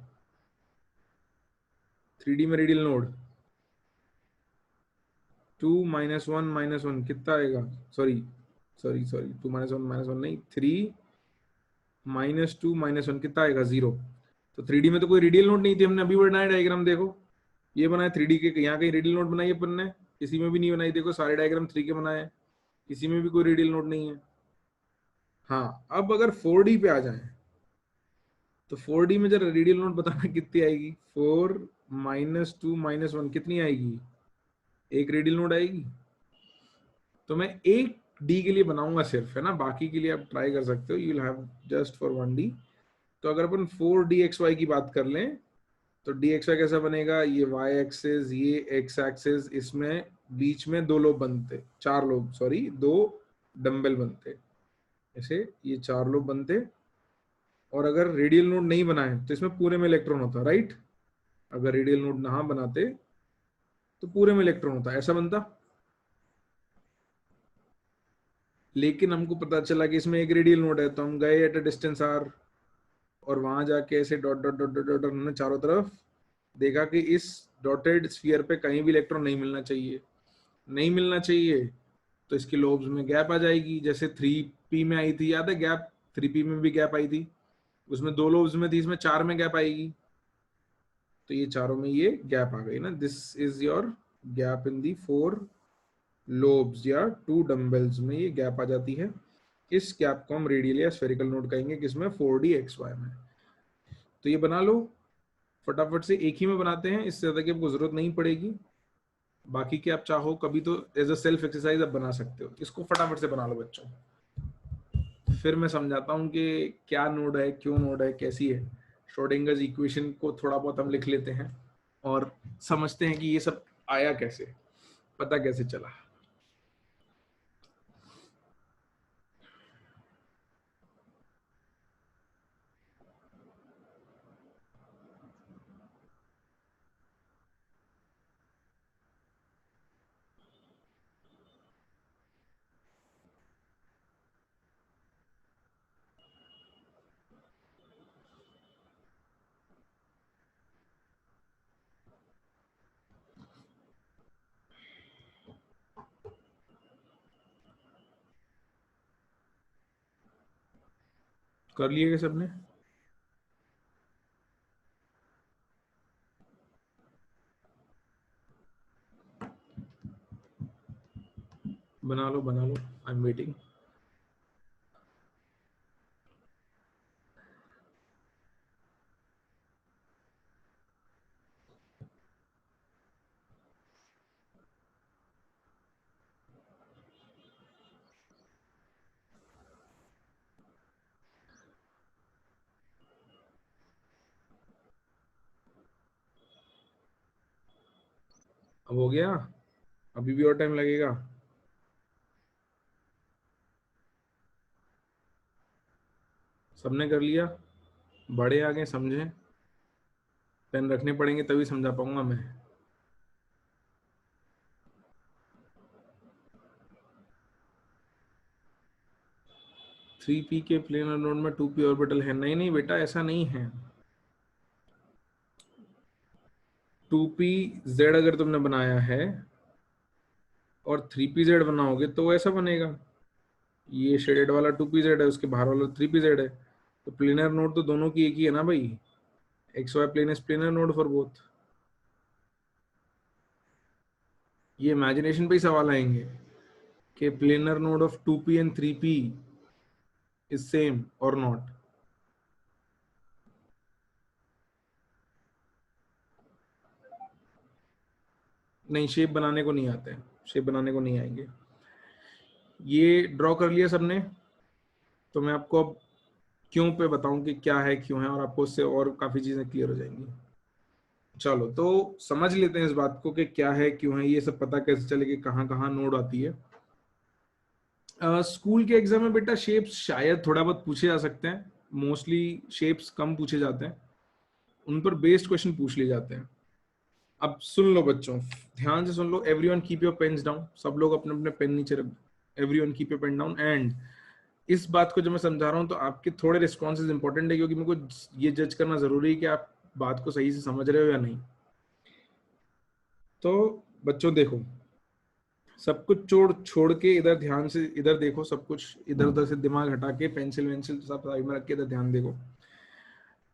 Speaker 1: थ्री डी में रेडियल नोड 2 -1 कितना आएगा? सॉरी सॉरी सॉरी, 2 -1 नहीं, 3 -2 -1 कितना आएगा? 0। तो थ्री डी में तो कोई रेडियल नोड नहीं थी, हमने अभी बनाया डायग्राम, देखो ये बनाया थ्री डी के, यहाँ कहीं रेडियल नोड बनाई अपन ने? किसी में भी नहीं बनाई, देखो सारे डायग्राम थ्री के बनाए, किसी में भी कोई रेडियल नोड नहीं है। हाँ, अब अगर 4D पे आ जाए, तो 4D में जरा रेडियल नोट बताना कितनी आएगी? 4 -2 -1 कितनी आएगी? एक रेडियल नोट आएगी। तो मैं एक डी के लिए बनाऊंगा सिर्फ, है ना, बाकी के लिए आप ट्राई कर सकते हो, you will have just for 1D। तो अगर अपन 4DXY की बात कर लें, तो DXY कैसा बनेगा? ये वाई एक्सेस, ये एक्स एक्सेस, इसमें बीच में दो लोब बनते, चार लोब, सॉरी, दो डंबल बनते, ऐसे ये चार लोब बनते। और अगर रेडियल नोड नहीं बनाए तो इसमें पूरे में इलेक्ट्रॉन होता, राइट? अगर रेडियल नोड ना बनाते तो पूरे में इलेक्ट्रॉन होता, ऐसा बनता। लेकिन हमको पता चला कि इसमें एक रेडियल नोड है, तो हम गए एट अ डिस्टेंस आर, और वहां जाके ऐसे dot dot dot dot dot हमने चारों तरफ देखा कि इस डॉटेड स्फीयर पे कहीं भी इलेक्ट्रॉन नहीं मिलना चाहिए। नहीं मिलना चाहिए, तो इसकी लोब्स में गैप आ जाएगी, जैसे 3P में आई थी, याद है गैप? 3P में भी गैप आई थी, उसमें दो लोब्स में थी, इसमें चार में गैप आएगी। तो ये चारों में ये गैप आ गई ना, this is your gap in the four lobes, या टू डम्बल्स में ये गैप आ जाती है। इस गैप को हम रेडियल या स्फेरिकल नोड कहेंगे, किसमें? 4DXY में। तो ये बना लो फटाफट से, एक ही में बनाते हैं, इससे ज्यादा की आपको जरूरत नहीं पड़ेगी। बाकी के आप चाहो कभी तो एज अ सेल्फ एक्सरसाइज आप बना सकते हो, इसको फटाफट से बना लो बच्चों। फिर मैं समझाता हूँ कि क्या नोड है, क्यों नोड है, कैसी है। श्रोडिंगर्स इक्वेशन को थोड़ा बहुत हम लिख लेते हैं और समझते हैं कि ये सब आया कैसे, पता कैसे चला। कर लिए क्या सबने? बना लो बना लो, आई एम वेटिंग। अब हो गया? अभी भी और टाइम लगेगा? सबने कर लिया? बड़े आगे समझे? पेन रखने पड़ेंगे तभी समझा पाऊंगा मैं। थ्री पी के प्लेनर नोड में टू पी ऑर्बिटल है? नहीं नहीं बेटा, ऐसा नहीं है। टू पी जेड अगर तुमने बनाया है और थ्री पी जेड बनाओगे तो ऐसा बनेगा। ये शेडेड वाला टू पी जेड है, उसके बाहर वाला थ्री पी जेड है, तो प्लेनर नोड तो दोनों की एक ही है ना भाई। X y plane is planar node for both. ये इमेजिनेशन पे ही सवाल आएंगे कि planar node of two p and three p is same और नॉट। नहीं, शेप बनाने को नहीं आते हैं, शेप बनाने को नहीं आएंगे। ये ड्रॉ कर लिया सबने? तो मैं आपको अब क्यों पे बताऊं कि क्या है क्यों है, और आपको उससे और काफी चीजें क्लियर हो जाएंगी। चलो तो समझ लेते हैं इस बात को कि क्या है क्यों है, ये सब पता कैसे चले कि कहाँ कहाँ नोड आती है। स्कूल के एग्जाम में बेटा शेप्स शायद थोड़ा बहुत पूछे जा सकते हैं, मोस्टली शेप्स कम पूछे जाते हैं, उन पर बेस्ड क्वेश्चन पूछ लिए जाते हैं। अब सुन लो बच्चों, ध्यान से सुन लो। Everyone keep your pens down, सब लोग अपने अपने पेन नीचे रख। Everyone keep your pen down. And इस बात को जब मैं समझा रहा हूँ तो आपके थोड़े रिस्पॉन्सेज इंपॉर्टेंट है, क्योंकि मेरे को ये जज करना जरूरी है कि आप बात को सही से समझ रहे हो या नहीं। तो बच्चों देखो, सब कुछ छोड़ छोड़ के इधर ध्यान से इधर देखो, सब कुछ इधर उधर से दिमाग हटा के पेंसिल वेंसिल सब साइड में रख के इधर ध्यान देखो।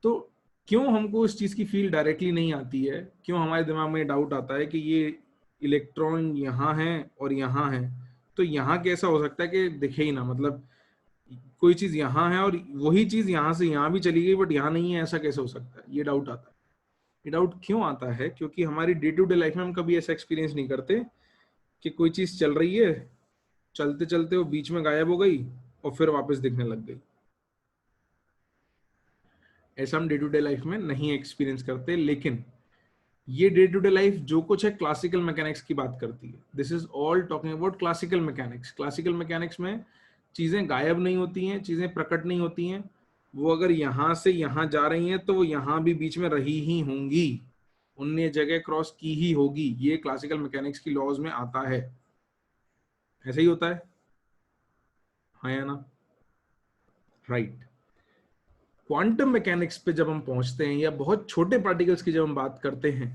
Speaker 1: तो क्यों हमको इस चीज की फील डायरेक्टली नहीं आती है, क्यों हमारे दिमाग में डाउट आता है कि ये इलेक्ट्रॉन यहाँ है और यहाँ है, तो यहाँ कैसा हो सकता है कि दिखे ही ना, मतलब कोई चीज यहाँ है और वही चीज यहाँ से यहाँ भी चली गई बट यहाँ नहीं है, ऐसा कैसे हो सकता है? ये डाउट आता है। ये डाउट क्यों आता है? क्योंकि हमारी डे टू डे लाइफ में हम कभी ऐसा एक्सपीरियंस नहीं करते कि कोई चीज चल रही है, चलते चलते वो बीच में गायब हो गई और फिर वापस दिखने लग गई। ऐसा हम डे टू डे लाइफ में नहीं एक्सपीरियंस करते, लेकिन ये डे टू डे लाइफ जो कुछ है क्लासिकल मैकेनिक्स की बात करती है। This is all talking about classical mechanics. Classical mechanics में चीजें गायब नहीं होती हैं, चीजें प्रकट नहीं होती हैं, वो अगर यहां से यहां जा रही हैं तो वो यहां भी बीच में रही ही होंगी, उनने जगह क्रॉस की ही होगी। ये क्लासिकल मैकेनिक्स की लॉज में आता है। ऐसा ही होता है, हाँ या ना? राइट। क्वांटम मैकेनिक्स पे जब हम पहुंचते हैं या बहुत छोटे पार्टिकल्स की जब हम बात करते हैं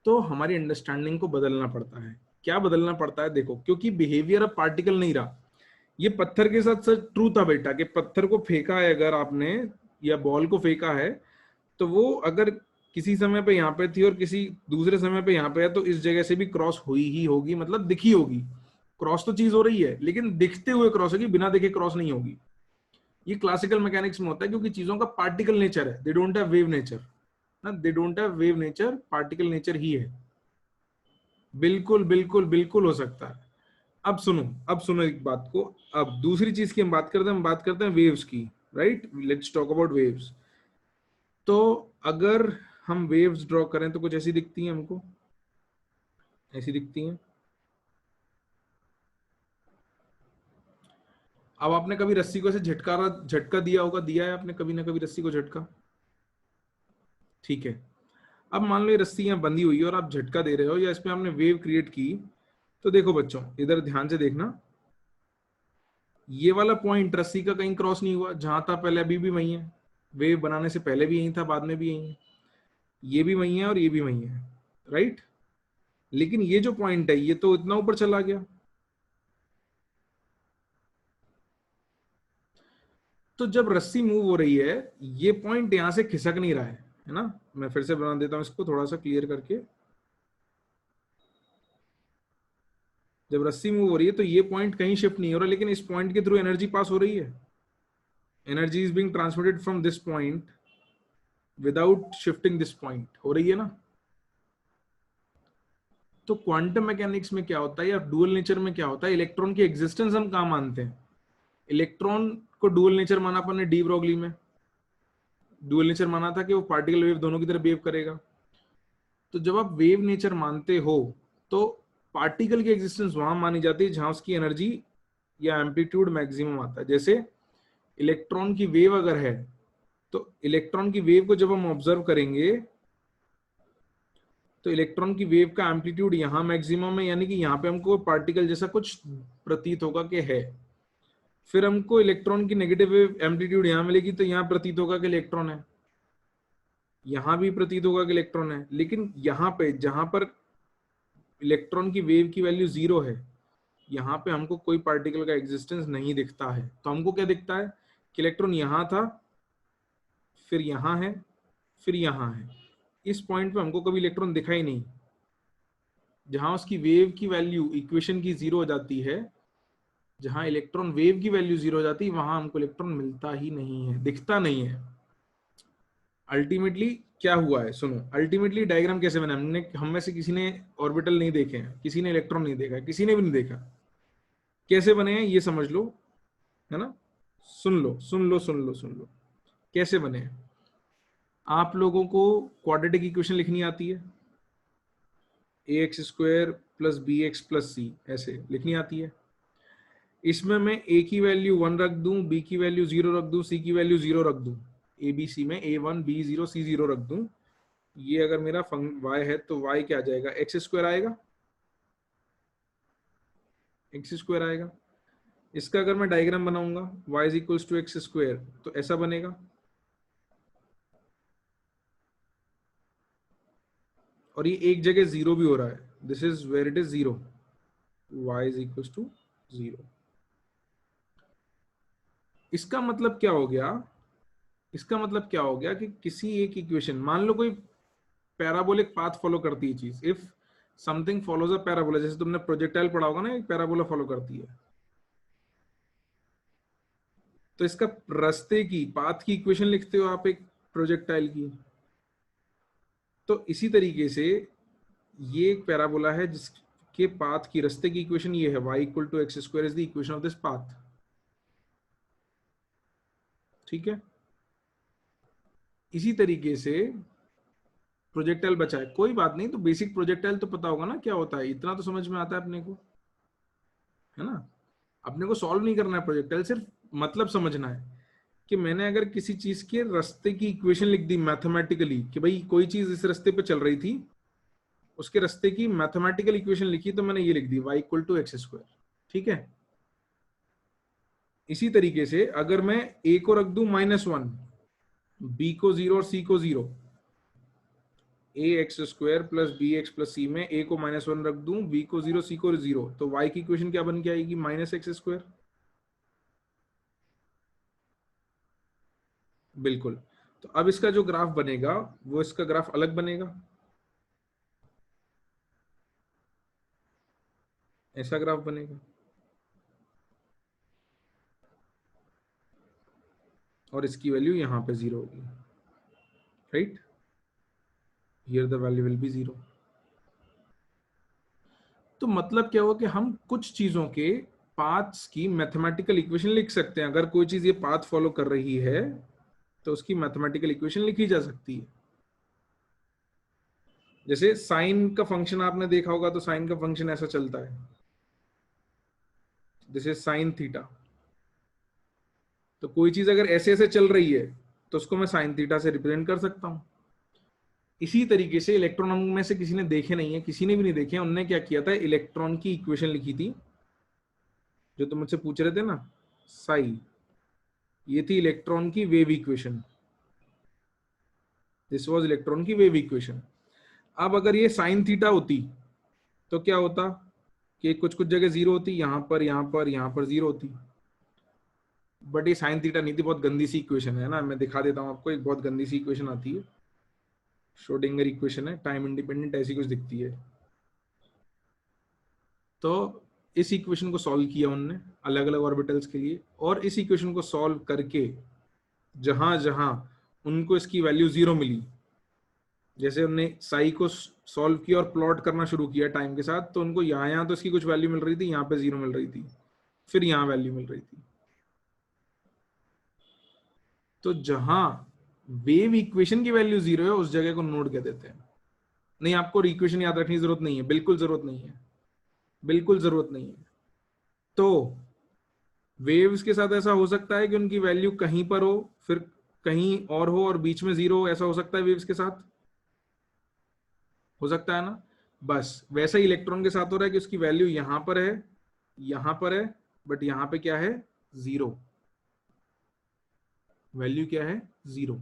Speaker 1: तो हमारी अंडरस्टैंडिंग को बदलना पड़ता है। क्या बदलना पड़ता है? देखो, क्योंकि बिहेवियर अब पार्टिकल नहीं रहा। ये पत्थर के साथ सच ट्रू था बेटा कि पत्थर को फेंका है अगर आपने, या बॉल को फेंका है, तो वो अगर किसी समय पे यहाँ पे थी और किसी दूसरे समय पे यहाँ पे है तो इस जगह से भी क्रॉस हुई ही होगी, मतलब दिखी होगी। क्रॉस तो चीज हो रही है लेकिन दिखते हुए क्रॉस होगी, बिना देखे क्रॉस नहीं होगी। ये क्लासिकल मैकेनिक्स में होता है क्योंकि चीजों का पार्टिकल नेचर है, they don't have wave nature ना, they don't have wave nature, particle nature ही है। बिल्कुल बिल्कुल बिल्कुल हो सकता है। अब सुनो एक बात को। अब दूसरी चीज की हम बात करते हैं, हम बात करते हैं वेव्स की। Right, let's talk about waves. तो अगर हम वेव्स ड्रॉ करें तो कुछ ऐसी दिखती हैं हमको, ऐसी दिखती हैं। अब आपने कभी रस्सी को ऐसे झटका दिया होगा, दिया है आपने कभी ना कभी रस्सी को झटका? ठीक है। अब मान लो ये रस्सी यहाँ बंधी हुई है और आप झटका दे रहे हो या इस पे आपने वेव क्रिएट की, तो देखो बच्चों इधर ध्यान से देखना, ये वाला पॉइंट रस्सी का कहीं क्रॉस नहीं हुआ, जहां था पहले अभी भी वही है। वेव बनाने से पहले भी यही था, बाद में भी यही है, ये भी वही है और ये भी वही है। राइट। लेकिन ये जो पॉइंट है ये तो इतना ऊपर चला गया। तो जब रस्सी मूव हो रही है, ये पॉइंट यहां से खिसक नहीं रहा है ना? मैं फिर से बना देता हूं इसको थोड़ा सा क्लियर करके। जब रस्सी मूव हो रही है तो ये पॉइंट कहीं शिफ्ट नहीं हो रहा, लेकिन इस पॉइंट के थ्रू एनर्जी पास हो रही है। Energy is being transmitted from this point without shifting this point, हो रही है ना? तो क्वांटम मैकेनिक्स में क्या होता है या डुअल नेचर में क्या होता है, इलेक्ट्रॉन की एग्जिस्टेंस हम कहाँ मानते हैं? इलेक्ट्रॉन को डुअल नेचर माना अपन ने डी ब्रोगली में। डुअल नेचर माना था कि वो पार्टिकल वेव दोनों की तरफ बिहेव करेगा। तो जब आप वेव नेचर मानते हो तो पार्टिकल की एग्जिस्टेंस वहां मानी जाती है जहां उसकी एनर्जी या एम्पलीट्यूड मैक्सिमम आता है। जैसे इलेक्ट्रॉन की वेव अगर है तो इलेक्ट्रॉन की वेव को जब हम ऑब्जर्व करेंगे तो इलेक्ट्रॉन की वेव का एम्पलीट्यूड यहाँ मैक्सिमम है, यानी कि यहाँ पे हमको पार्टिकल जैसा कुछ प्रतीत होगा कि है। फिर हमको इलेक्ट्रॉन की नेगेटिव वेव एम्पलीट्यूड यहाँ मिलेगी, तो यहाँ प्रतीत होगा कि इलेक्ट्रॉन है, यहाँ भी प्रतीत होगा कि इलेक्ट्रॉन है। लेकिन यहाँ पे जहां पर इलेक्ट्रॉन की वेव की वैल्यू 0 है, यहाँ पे हमको कोई पार्टिकल का एग्जिस्टेंस नहीं दिखता है। तो हमको क्या दिखता है कि इलेक्ट्रॉन यहाँ था, फिर यहाँ है, फिर यहाँ है। इस पॉइंट पे हमको कभी इलेक्ट्रॉन दिखा ही नहीं। जहां उसकी वेव की वैल्यू इक्वेशन की 0 हो जाती है, जहां इलेक्ट्रॉन वेव की वैल्यू 0 हो जाती है, वहां हमको इलेक्ट्रॉन मिलता ही नहीं है, दिखता नहीं है। अल्टीमेटली क्या हुआ है, सुनो, अल्टीमेटली डायग्राम कैसे बना, हमने हम में से किसी ने ऑर्बिटल नहीं देखे हैं, किसी ने इलेक्ट्रॉन नहीं देखा, किसी ने भी नहीं देखा। कैसे बने हैं ये समझ लो, है ना। सुन लो सुन लो सुन लो सुन लो, कैसे बने हैं। आप लोगों को क्वाड्रेटिक इक्वेशन लिखनी आती है, ax² + bx + c ऐसे लिखनी आती है। इसमें मैं a की वैल्यू 1 रख दूं, b की वैल्यू 0 रख दूं, c की वैल्यू 0 रख दूं, abc में a1 b0 c0 रख दूं। ये अगर मेरा y है तो y क्या आ जाएगा, x² आएगा, x² आएगा। इसका अगर मैं डायग्राम बनाऊंगा y = x², तो ऐसा बनेगा। और ये एक जगह 0 भी हो रहा है, this is where it is 0, y = 0। इसका मतलब क्या हो गया, इसका मतलब क्या हो गया कि किसी एक इक्वेशन, मान लो कोई पैराबोलिक पाथ फॉलो करती है चीज, if something follows a parabola, जैसे तुमने प्रोजेक्टाइल पढ़ा होगा ना, एक पैराबोला फॉलो करती है, तो इसका रास्ते की पाथ की इक्वेशन लिखते हो आप एक प्रोजेक्टाइल की। तो इसी तरीके से ये एक पैराबोला है जिसके पाथ की रास्ते की इक्वेशन ये है, y = x² is the equation of this path. ठीक है, इसी तरीके से प्रोजेक्टाइल बचा है, कोई बात नहीं, तो बेसिक प्रोजेक्टाइल तो पता होगा ना क्या होता है, इतना तो समझ में आता है अपने को, है ना। अपने को सॉल्व नहीं करना है प्रोजेक्टाइल, सिर्फ मतलब समझना है कि मैंने अगर किसी चीज के रास्ते की इक्वेशन लिख दी मैथमेटिकली, कि भाई कोई चीज इस रास्ते पे चल रही थी, उसके रास्ते की मैथमेटिकल इक्वेशन लिखी, तो मैंने ये लिख दी y = x²। ठीक है, इसी तरीके से अगर मैं a को रख दूं -1, b को 0 और c को 0, ax² + bx + c में a को -1 रख दूं, b को 0, c को 0, तो y की इक्वेशन क्या बन के आएगी, -x²। बिल्कुल। तो अब इसका जो ग्राफ बनेगा वो इसका ग्राफ अलग बनेगा, ऐसा ग्राफ बनेगा, और इसकी वैल्यू यहाँ पे 0 होगी, right, here the value will be 0। तो मतलब क्या हुआ कि हम कुछ चीजों के पाथ्स की मैथमेटिकल इक्वेशन लिख सकते हैं। अगर कोई चीज ये पाथ फॉलो कर रही है तो उसकी मैथमेटिकल इक्वेशन लिखी जा सकती है। जैसे साइन का फंक्शन आपने देखा होगा, तो साइन का फंक्शन ऐसा चलता है, दिस इज sin थीटा। तो कोई चीज अगर ऐसे ऐसे चल रही है तो उसको मैं sin थीटा से रिप्रेजेंट कर सकता हूं। इसी तरीके से इलेक्ट्रॉन में से किसी ने देखे नहीं है, किसी ने भी नहीं देखे, उनने क्या किया था, इलेक्ट्रॉन की इक्वेशन लिखी थी, जो तुम मुझसे पूछ रहे थे ना, साई, ये थी इलेक्ट्रॉन की wave equation, this was electron की वेव इक्वेशन। अब अगर ये sin थीटा होती तो क्या होता कि कुछ कुछ जगह 0 होती, यहां पर यहां पर यहां पर 0 होती, बट ये sin थीटा नहीं थी, बहुत गंदी सी इक्वेशन है ना। मैं दिखा देता हूं आपको, एक बहुत गंदी सी इक्वेशन आती है, श्रोडिंगर इक्वेशन है, टाइम इंडिपेंडेंट ऐसी कुछ दिखती है। तो इस इक्वेशन को सॉल्व किया उनने अलग अलग ऑर्बिटल्स के लिए, और इस इक्वेशन को सॉल्व करके जहां जहां उनको इसकी वैल्यू 0 मिली, जैसे उन्होंने साई को सॉल्व किया और प्लॉट करना शुरू किया टाइम के साथ, तो उनको यहाँ तो इसकी कुछ वैल्यू मिल रही थी, यहाँ पे 0 मिल रही थी, फिर यहाँ वैल्यू मिल रही थी। तो जहां वेव इक्वेशन की वैल्यू 0 है उस जगह को नोड कह देते हैं। नहीं, आपको इक्वेशन याद रखने की जरूरत नहीं है, बिल्कुल जरूरत नहीं है, बिल्कुल जरूरत नहीं है। तो वेव्स के साथ ऐसा हो सकता है कि उनकी वैल्यू कहीं पर हो, फिर कहीं और हो, और बीच में 0 हो, ऐसा हो सकता है वेव्स के साथ। हो सकता है ना। बस वैसा ही इलेक्ट्रॉन के साथ हो रहा है कि उसकी वैल्यू यहां पर है, यहां पर है, बट यहां पे क्या है, जीरो। वैल्यू क्या है, जीरो।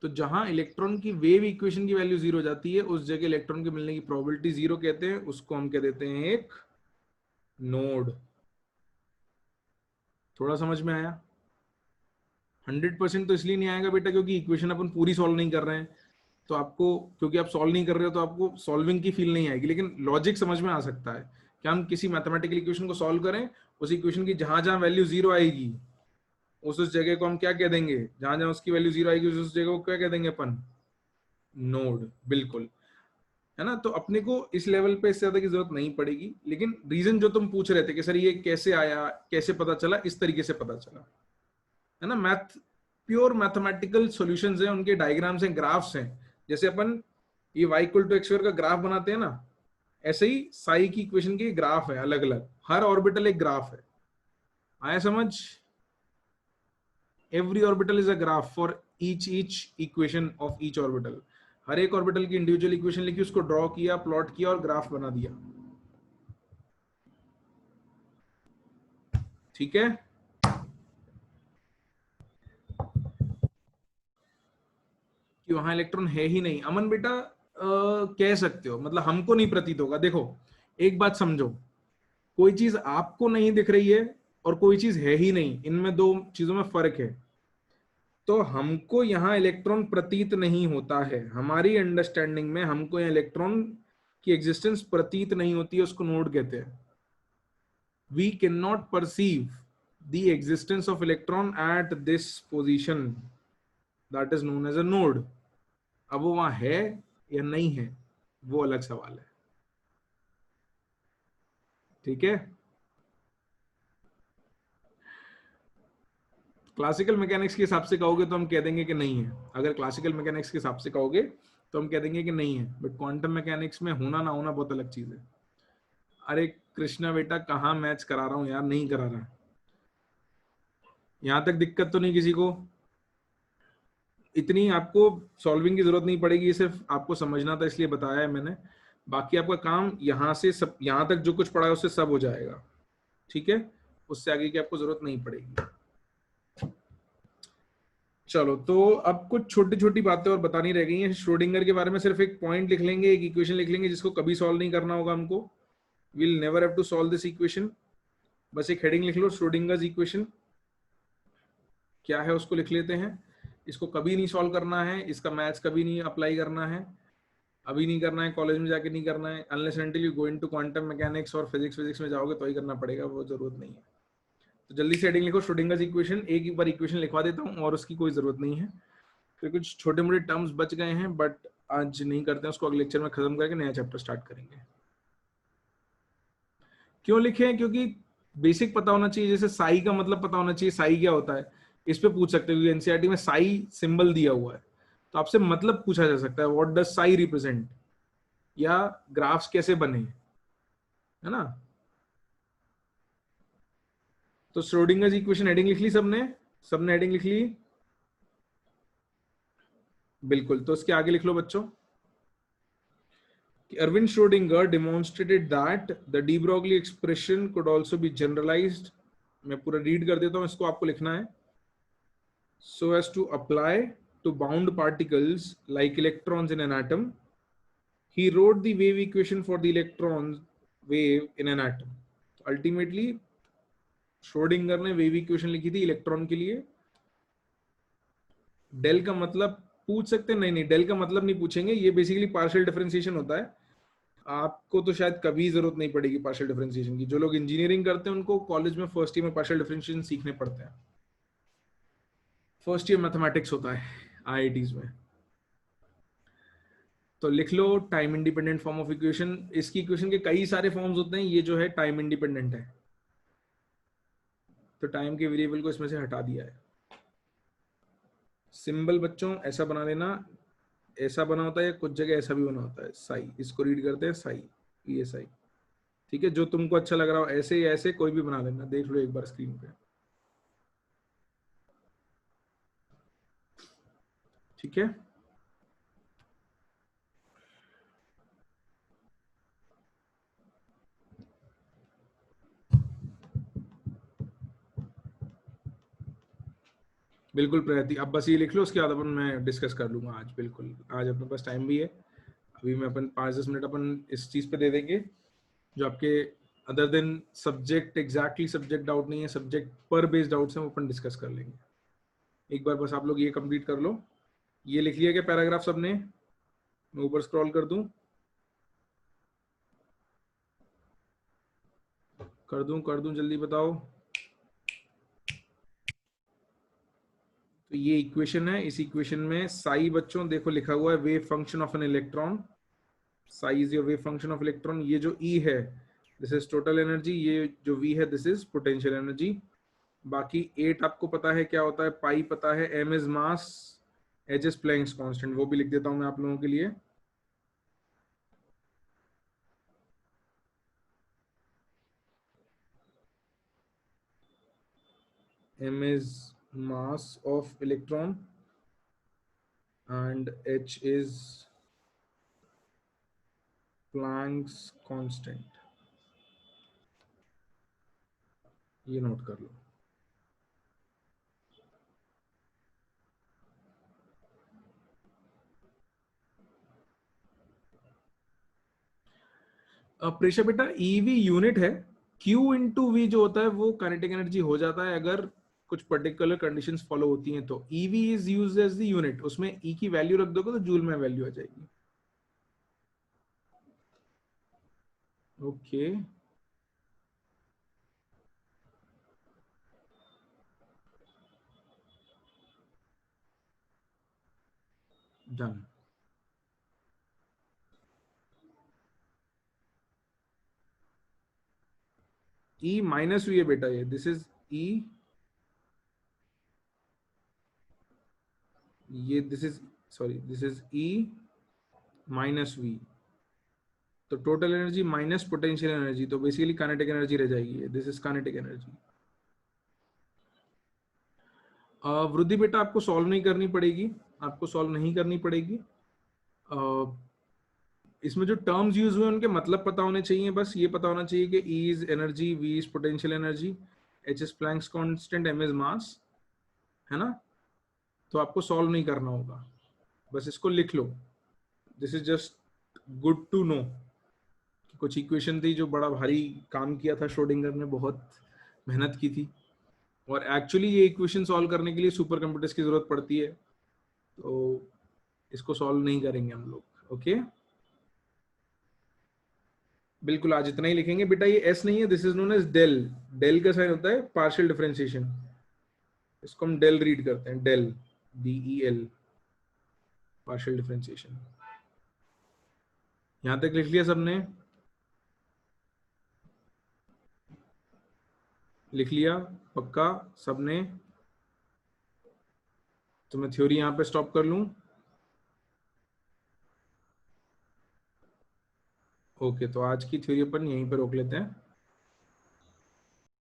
Speaker 1: तो जहां इलेक्ट्रॉन की वेव इक्वेशन की वैल्यू जीरो हो जाती है, उस जगह इलेक्ट्रॉन के मिलने की प्रोबेबिलिटी जीरो कहते हैं, उसको हम कह देते हैं एक नोड। थोड़ा समझ में आया? 100% तो इसलिए नहीं आएगा बेटा क्योंकि इक्वेशन अपन पूरी सॉल्व नहीं कर रहे हैं, तो आपको, क्योंकि आप सॉल्व नहीं कर रहे हो तो आपको सॉल्विंग की फील नहीं आएगी, लेकिन लॉजिक समझ में आ सकता है कि हम किसी मैथमेटिकल इक्वेशन को सॉल्व करें, उस इक्वेशन की जहां जहां वैल्यू जीरो आएगी उस जगह को हम क्या कह देंगे, जहां जहां उसकी वैल्यू जीरो आएगी उस जगह को क्या कह देंगे अपन, नोड। बिल्कुल, है ना। तो अपने को इस लेवल पे इससे ज्यादा की जरूरत नहीं पड़ेगी, लेकिन रीजन जो तुम पूछ रहे थे कि सर ये कैसे आया, कैसे पता चला, इस तरीके से पता चला, है ना। मैथ, प्योर मैथमेटिकल सॉल्यूशंस हैं, उनके डायग्राम्स हैं, ग्राफ्स हैं। जैसे अपन ये y equal to x square का ग्राफ बनाते हैं ना, ऐसे ही साई की इक्वेशन के ग्राफ है अलग अलग, हर ऑर्बिटल एक ग्राफ है। आया समझ? Every orbital is a graph for each equation of each orbital. हर एक ऑर्बिटल की इंडिविजुअल इक्वेशन लिखी, उसको ड्रॉ किया, प्लॉट किया और ग्राफ बना दिया। ठीक है। कि वहां इलेक्ट्रॉन है ही नहीं, अमन बेटा कह सकते हो, मतलब हमको नहीं प्रतीत होगा। देखो एक बात समझो, कोई चीज आपको नहीं दिख रही है और कोई चीज है ही नहीं, इनमें दो चीजों में फर्क है। तो हमको यहाँ इलेक्ट्रॉन प्रतीत नहीं होता है, हमारी अंडरस्टैंडिंग में हमको यहाँ इलेक्ट्रॉन की एग्जिस्टेंस प्रतीत नहीं होती है, उसको नोड कहते हैं। We can not perceive the existence of electron at this position, that is known as a node. अब वो वहां है या नहीं है, वो अलग सवाल है। ठीक है। क्लासिकल मैकेनिक्स के हिसाब से कहोगे तो हम कह देंगे कि नहीं है, अगर क्लासिकल मैकेनिक्स के हिसाब से कहोगे तो हम कह देंगे कि नहीं है, बट क्वांटम मैकेनिक्स में होना ना होना बहुत अलग चीज है। अरे कृष्णा बेटा कहाँ मैच करा रहा हूँ यार, नहीं करा रहा। यहां तक दिक्कत तो नहीं किसी को? इतनी आपको सॉल्विंग की जरूरत नहीं पड़ेगी, सिर्फ आपको समझना था इसलिए बताया है मैंने। बाकी आपका काम यहाँ से सब, यहाँ तक जो कुछ पढ़ा है उससे सब हो जाएगा। ठीक है, उससे आगे की आपको जरूरत नहीं पड़ेगी। चलो, तो अब कुछ छोटी छोटी बातें और बतानी रह गई हैं। श्रोडिंगर के बारे में सिर्फ एक पॉइंट लिख लेंगे, एक इक्वेशन लिख लेंगे जिसको कभी सॉल्व नहीं करना होगा हमको। Will never have to solve this equation. बस एक हेडिंग लिख लो, श्रोडिंगर्स इक्वेशन क्या है उसको लिख लेते हैं। इसको कभी नहीं सॉल्व करना है, इसका मैथ्स कभी नहीं अप्लाई करना है, अभी नहीं करना है, कॉलेज में जाके नहीं करना है, unless until you go into quantum mechanics और फिजिक्स में जाओगे तो ही करना पड़ेगा, वो जरूरत नहीं है। तो जल्दी से हेडिंग लिखो, श्रोडिंगर्स इक्वेशन। एक बार इक्वेशन लिखवा देता हूँ और उसकी कोई जरूरत नहीं है, फिर कुछ छोटे मोटे टर्म्स बच गए हैं बट आज नहीं करते हैं उसको, अगले लेक्चर में खत्म करके नया चैप्टर स्टार्ट करेंगे। क्यों लिखे हैं? क्योंकि बेसिक पता होना चाहिए, जैसे साई का मतलब पता होना चाहिए, साई क्या होता है, इस पे पूछ सकते हो क्योंकि एनसीईआरटी में साई सिंबल दिया हुआ है, तो आपसे मतलब पूछा जा सकता है, व्हाट डज साई रिप्रेजेंट, या ग्राफ्स कैसे बने, है ना। तो श्रोडिंगर्स इक्वेशन हेडिंग लिख ली सबने? सबने हेडिंग लिख ली? बिल्कुल, तो उसके आगे लिख लो बच्चों। Erwin Schrödinger demonstrated that the de Broglie expression could also be generalized. मैं पूरा रीड कर देता हूँ, इसको आपको लिखना है। So as to apply to bound particles like electrons in an atom, he wrote the wave equation for the electron wave in an atom. Ultimately, Schrodinger ने वेव इक्वेशन लिखी थी इलेक्ट्रॉन के लिए। डेल का मतलब पूछ सकते हैं? नहीं नहीं, डेल का मतलब नहीं पूछेंगे, ये बेसिकली पार्शियल डिफरेंशिएशन होता है। आपको तो शायद कभी जरूरत नहीं पड़ेगी पार्शियल डिफरेंशिएशन की, जो लोग इंजीनियरिंग करते हैं उनको कॉलेज में फर्स्ट ईयर में पार्शियल डिफरेंशिएशन सीखने पड़ते हैं। फर्स्ट ईयर मैथमेटिक्स होता है आईआईटीज में। तो लिख लो time independent form of equation. इसकी इक्वेशन के कई सारे फॉर्म्स होते हैं, ये जो है टाइम इंडिपेंडेंट है, तो टाइम के वेरिएबल को इसमें से हटा दिया है। सिंबल बच्चों ऐसा बना लेना, ऐसा बना होता है या कुछ जगह ऐसा भी बना होता है, साई, इसको रीड करते हैं साई, ये साई। ठीक है, जो तुमको अच्छा लग रहा हो ऐसे या ऐसे कोई भी बना लेना, देख लो एक बार स्क्रीन पे। ठीक है, बिल्कुल प्रगति, अब बस ये लिख लो, उसके बाद अपन मैं डिस्कस कर लूंगा आज। बिल्कुल, आज अपने पास टाइम भी है, अभी मैं अपन 5-10 मिनट अपन इस चीज पे दे देंगे जो आपके other than subject, exactly subject doubt नहीं है, सब्जेक्ट पर बेस्ड डाउट्स हैं, वो अपन डिस्कस कर लेंगे। एक बार बस आप लोग ये कंप्लीट कर लो। ये लिख लिया क्या पैराग्राफ सबने? मैं ऊपर स्क्रॉल कर दूं, कर दूं, जल्दी बताओ। तो ये इक्वेशन है, इस इक्वेशन में साई बच्चों देखो लिखा हुआ है wave function of an electron. Sai is your wave function of electron. ये जो ई है दिस इज टोटल एनर्जी, ये जो वी है दिस इज पोटेंशियल एनर्जी। बाकी 8 आपको पता है क्या होता है, पाई पता है, m is mass, h is Planck's constant, वो भी लिख देता हूं मैं आप लोगों के लिए। M is mass of electron and h is Planck's constant। ये नोट कर लो। प्रेशर बेटा ईवी यूनिट है, Q इंटू वी जो होता है वो काइनेटिक एनर्जी हो जाता है अगर कुछ पर्टिकुलर कंडीशंस फॉलो होती हैं तो। EV is used as the unit, उसमें ई की वैल्यू रख दोगे तो जूल में वैल्यू आ जाएगी। Okay, done. E minus V है बेटा, ये दिस इज ई, ये this is, sorry this is E minus V, तो total energy minus potential energy, तो बेसिकली काइनेटिक एनर्जी रह जाएगी, दिस इज काइनेटिक एनर्जी। वृद्धि बेटा आपको सॉल्व नहीं करनी पड़ेगी, आपको सॉल्व नहीं करनी पड़ेगी। इसमें जो टर्म्स यूज हुए उनके मतलब पता होने चाहिए, बस ये पता होना चाहिए कि E is energy, V is potential energy, H is Planck's constant, M is mass, है ना। तो आपको सॉल्व नहीं करना होगा, बस इसको लिख लो। This is just good to know. कुछ इक्वेशन थी जो बड़ा भारी काम किया था श्रोडिंगर ने, बहुत मेहनत की थी, और एक्चुअली ये इक्वेशन सॉल्व करने के लिए सुपर कंप्यूटर्स की जरूरत पड़ती है, तो इसको सॉल्व नहीं करेंगे हम लोग। ओके, बिल्कुल आज इतना ही लिखेंगे बेटा। ये एस नहीं है, this is known as del. Del का साइन होता है पार्शियल डिफरेंशिएशन, इसको हम डेल रीड करते हैं, डेल, DEL, पार्शियल डिफरेंशिएशन। यहां तक लिख लिया सबने? लिख लिया पक्का सबने? तो मैं थ्योरी यहां पे स्टॉप कर लूं? ओके, तो आज की थ्योरी अपन यहीं पे रोक लेते हैं।